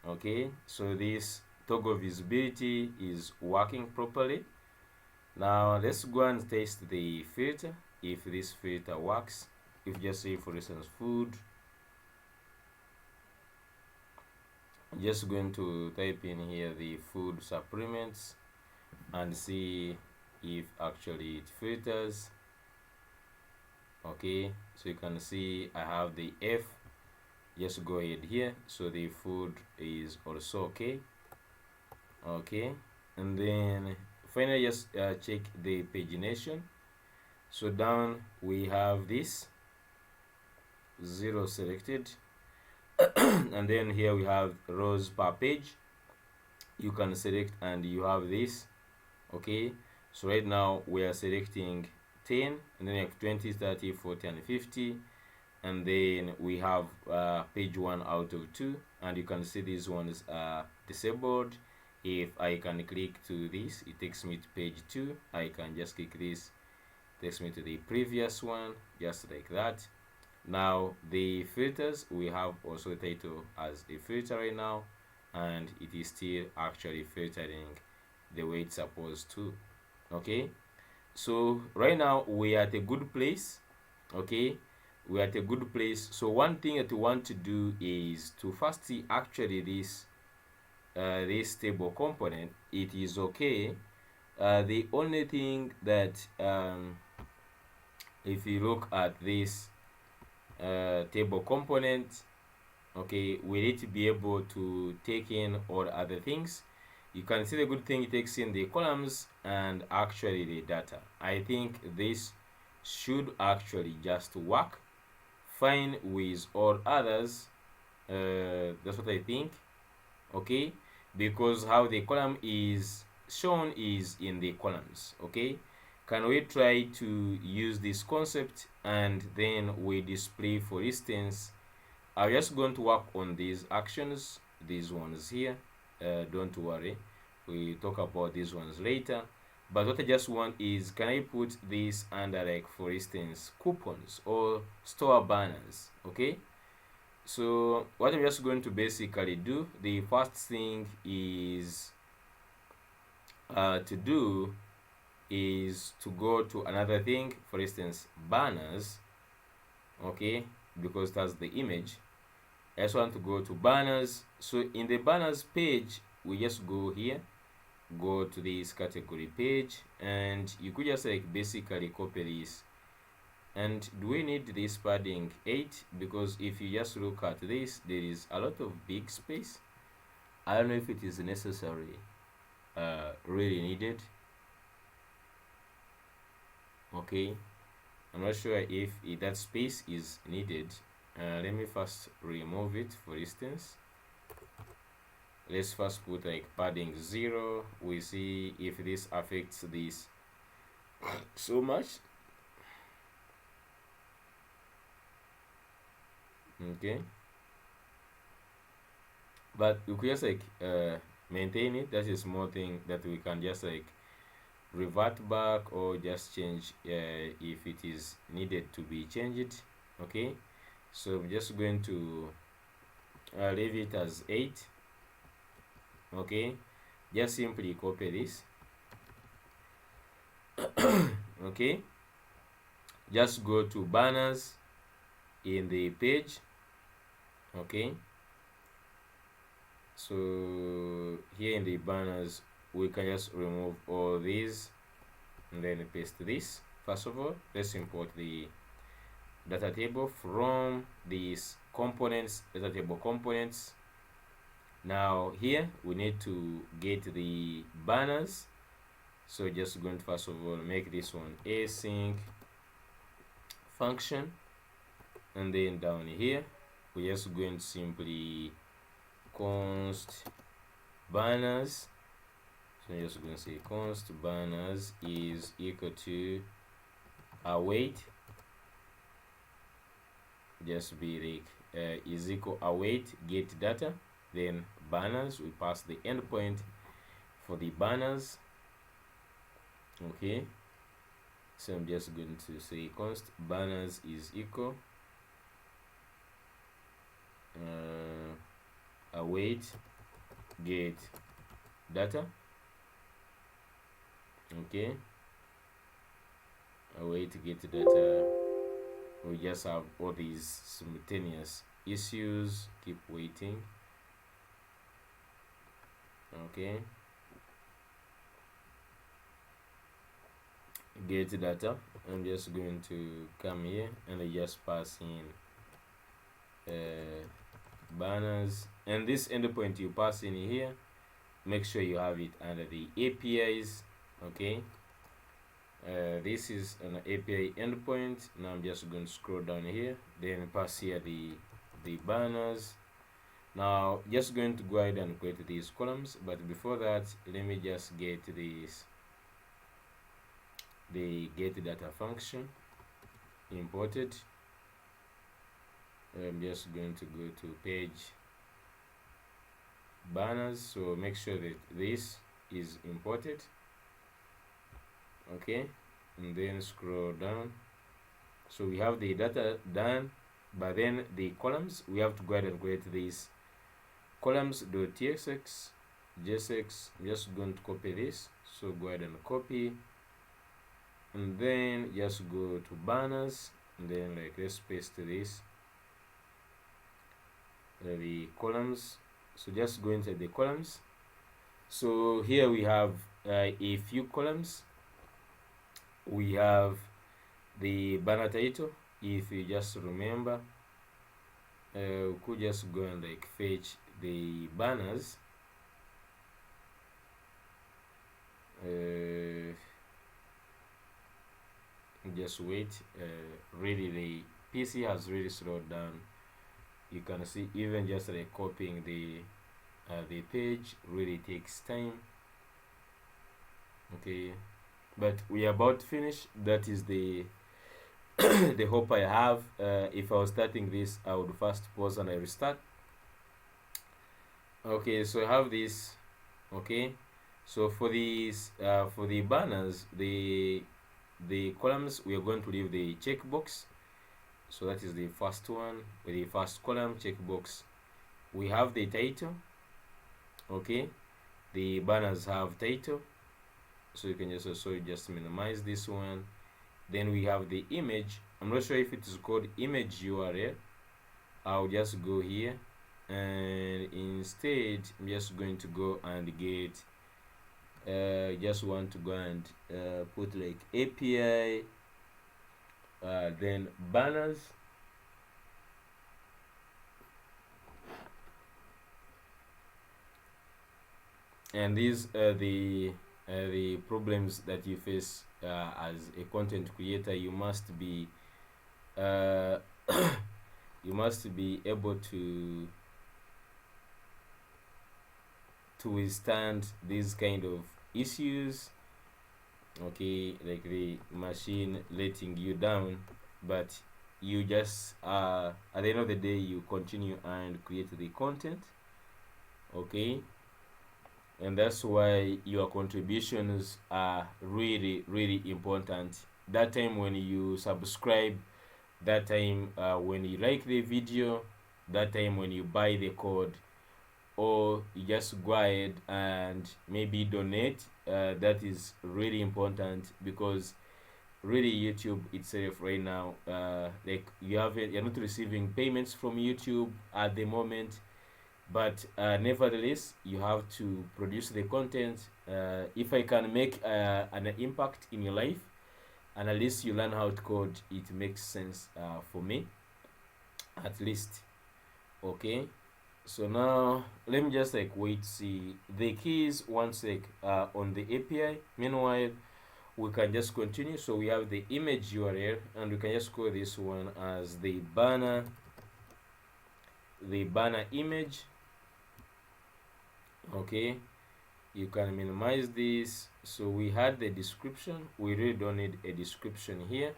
Okay, so this toggle visibility is working properly. Now let's go and test the filter, if this filter works. If just say for instance food, I'm just going to type in here the food supplements and see if actually it filters. Okay, so you can see I have the F. Just go ahead here, so the food is also okay. Okay, and then finally just check the pagination. So down we have this 0 selected and then here we have rows per page. You can select and you have this. Okay, so right now we are selecting 10, and then you have 20, 30, 40 and 50, and then we have page 1 out of 2, and you can see these ones are disabled. If I can click to this, it takes me to page 2. I can just click this, takes me to the previous one, just like that. Now the filters, we have also the title as a filter right now, and it is still actually filtering the way it's supposed to. Okay, so right now we are at a good place. Okay, we are at a good place. So one thing that we want to do is to first see actually this this table component. It is okay. The only thing that if you look at this table component, okay, we need to be able to take in all other things. You can see the good thing, it takes in the columns and actually the data. I think this should actually just work fine with all others. That's what I think. Okay, because how the column is shown is in the columns. Okay, can we try to use this concept and then we display, for instance, I'm just going to work on these actions, these ones here. Don't worry, we talk about these ones later. But what I just want is, can I put this under, like, for instance, coupons or store banners? Okay, so what I'm just going to basically do, the first thing is to do is to go to another thing, for instance, banners. Okay, because that's the image. I just want to go to banners. So in the banners page, we just go here, go to this category page, and you could just like basically copy this. And do we need this padding 8? Because if you just look at this, there is a lot of big space. I don't know if it is necessary, really needed. Okay, I'm not sure if that space is needed. Let me first remove it. For instance, let's first put like padding 0. We see if this affects this so much. Okay, but we could just like maintain it. That's a small thing that we can just like revert back or just change if it is needed to be changed. Okay, so I'm just going to leave it as 8. Okay, just simply copy this. Okay, just go to banners in the page. Okay, so here in the banners we can just remove all these and then paste this. First of all, let's import the data table from these components, data table components. Now here we need to get the banners, so just going to first of all make this one async function, and then down here we're just going to simply const banners. So I'm just going to say const banners is equal to await, just be like is equal await get data, then banners, we pass the endpoint for the banners. Okay, so I'm just going to say const banners is equal await get data. Okay, await get data. We just have all these simultaneous issues, keep waiting. Okay, get data. I'm just going to come here and I just pass in banners, and this endpoint you pass in here, make sure you have it under the APIs. Okay, this is an API endpoint. Now I'm just going to scroll down here, then pass here the banners. Now just going to go ahead and create these columns, but before that let me just get this, the get data function imported. I'm just going to go to page banners, so make sure that this is imported. Okay, and then scroll down. So we have the data done, but then the columns, we have to go ahead and create these columns.tsx jsx. I'm just going to copy this, so go ahead and copy, and then just go to banners, and then like let's paste this, the columns. So just go into the columns. So here we have a few columns. We have the banner title. If you just remember, we could just go and like fetch the banners. Just wait. Really, the PC has really slowed down. You can see even just like copying the page really takes time. Okay, but we are about to finish. That is the the hope I have. If I was starting this, I would first pause and I restart. Okay, so I have this. Okay, so for these for the banners, the columns, we are going to leave the checkbox. So that is the first one, the first column, checkbox. We have the title. Okay, the banners have title, so you can just also just minimize this one. Then we have the image. I'm not sure if it is called image URL. I'll just go here, and instead I'm just going to go and get just want to go and put like API, then banners, and these are the problems that you face as a content creator. You must be you must be able to withstand these kind of issues. Okay, like the machine letting you down, but you just at the end of the day you continue and create the content. Okay, and that's why your contributions are really really important. That time when you subscribe, that time when you like the video, that time when you buy the code, or you just go ahead and maybe donate, that is really important, because really YouTube itself right now, like you're not receiving payments from YouTube at the moment, but nevertheless you have to produce the content. If I can make an impact in your life, and at least you learn how to code, it makes sense for me, at least. Okay, so now let me just like wait, see the keys once like on the API. Meanwhile, we can just continue. So we have the image URL, and we can just call this one as the banner image. Okay, you can minimize this. So we had the description. We really don't need a description here.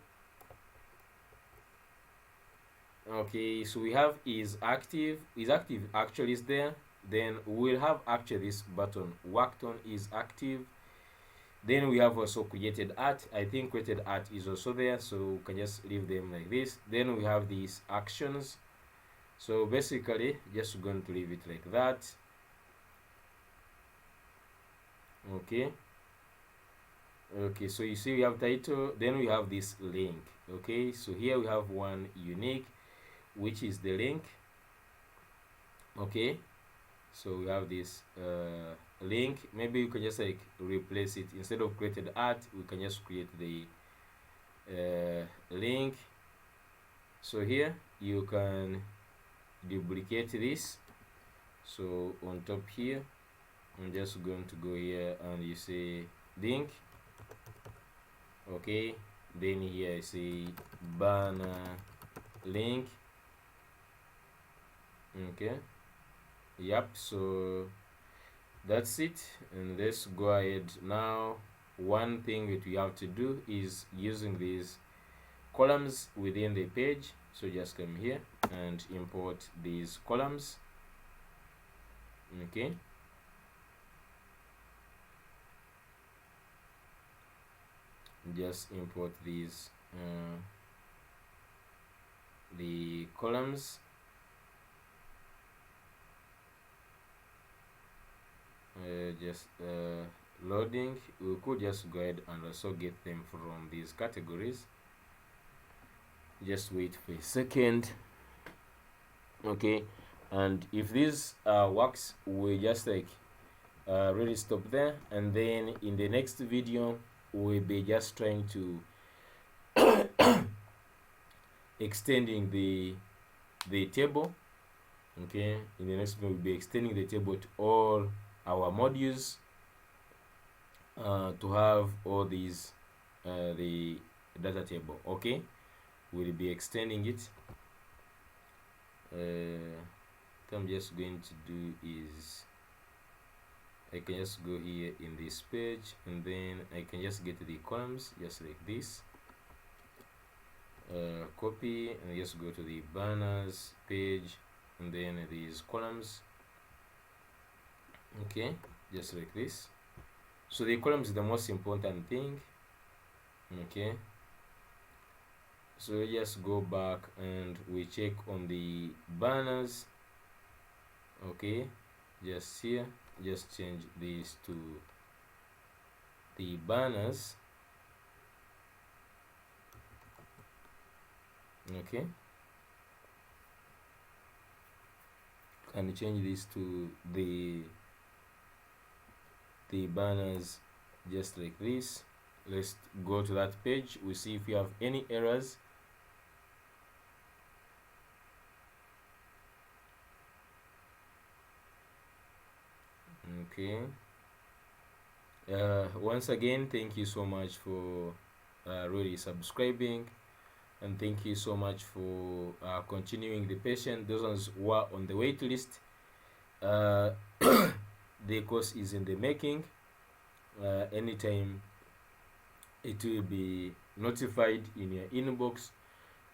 Okay, so we have is active actually is there. Then we'll have actually this button worked on is active. Then we have also created art. I think created art is also there, so we can just leave them like this. Then we have these actions. So basically just going to leave it like that. Okay, so you see we have title, then we have this link. Okay, so here we have one unique, which is the link. Okay, so we have this link. Maybe you can just like replace it. Instead of created art, we can just create the link. So here you can duplicate this. So on top here, I'm just going to go here and you say link. Okay, then here I say banner link. Okay, yep, so that's it. And let's go ahead now. One thing that we have to do is using these columns within the page. So just come here and import these columns. Okay, just import these the columns. Just loading. We could just go ahead and also get them from these categories. Just wait for a second. Okay, and if this works, we just like really stop there, and then in the next video we'll be just trying to extending the table. Okay, in the next video we'll be extending the table to all our modules to have all these the data table. Okay, we'll be extending it. What I'm just going to do is I can just go here in this page, and then I can just get the columns just like this. Copy and just go to the banners page, and then these columns. Okay, just like this. So the columns is the most important thing. Okay, so just go back and we check on the banners. Okay, just here, just change this to the banners. Okay, and change this to the banners just like this. Let's go to that page. We see if you have any errors. Okay, once again, thank you so much for really subscribing, and thank you so much for continuing the patient. Those ones who are on the wait list, the course is in the making. Anytime it will be notified in your inbox.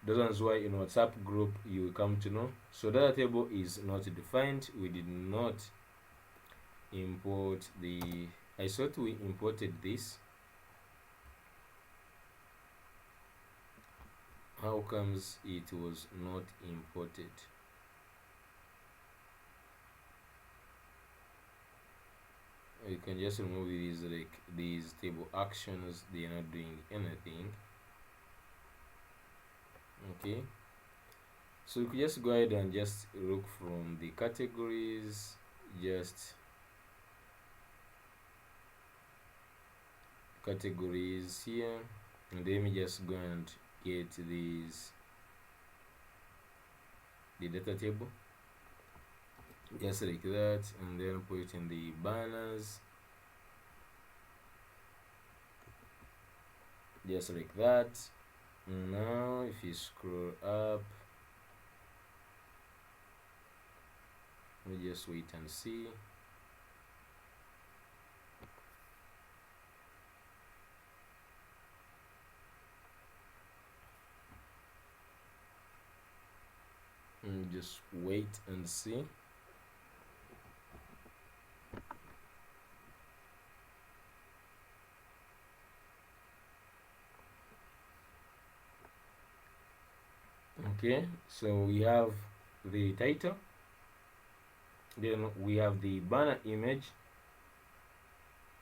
Those ones who are in WhatsApp group, you will come to know. So DataTable is not defined. We did not import the, I thought we imported this. How comes it was not imported? You can just remove these, like these table actions, they are not doing anything. Okay, so you can just go ahead and just look from the categories, just categories here, and let me just go and get these, the data table, just like that, and then put it in the banners just like that. Now if you scroll up, we just wait and see. And just wait and see. Okay, so we have the title, then we have the banner image,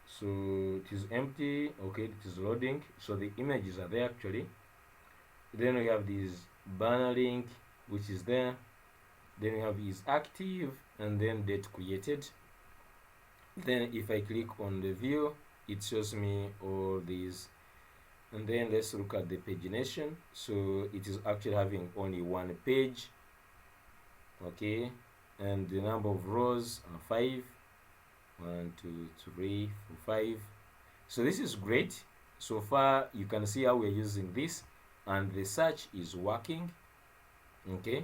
so it is empty. Okay, it is loading, so the images are there actually. Then we have this banner link which is there, then we have is active, and then date created. Then if I click on the view, it shows me all these. And then let's look at the pagination. So it is actually having only one page. Okay, and the number of rows are 5. 1, 2, 3, 4, 5. So this is great. So far you can see how we're using this, and the search is working. Okay,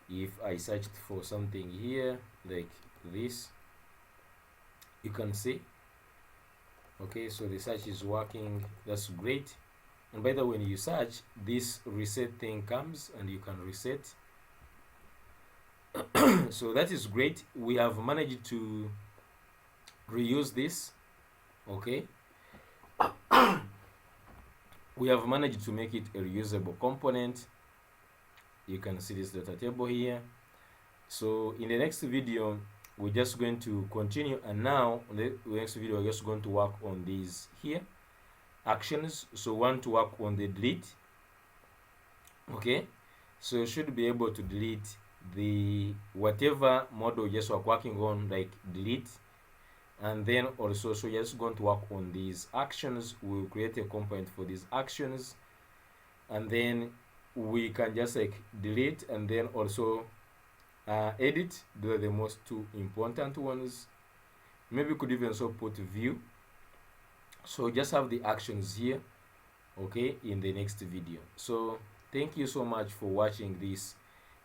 if I searched for something here like this, you can see. Okay, so the search is working. That's great. And by the way, when you search, this reset thing comes and you can reset. So that is great. We have managed to reuse this. Okay, we have managed to make it a reusable component. You can see this data table here. So in the next video, we're just going to continue, and now in the next video we're just going to work on these here actions. So we want to work on the delete. Okay, so you should be able to delete the whatever model just working on, like delete. And then also, so you're just going to work on these actions. We'll create a component for these actions, and then we can just like delete, and then also edit. Those are the most two important ones. Maybe we could even also put view. So just have the actions here, okay, in the next video. So thank you so much for watching this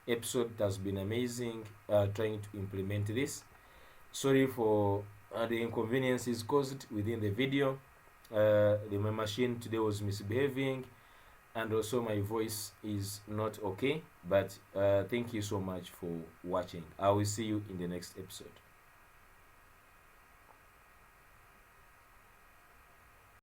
episode. It has been amazing trying to implement this. Sorry for the inconveniences caused within the video. My machine today was misbehaving, and also my voice is not okay. But thank you so much for watching. I will see you in the next episode.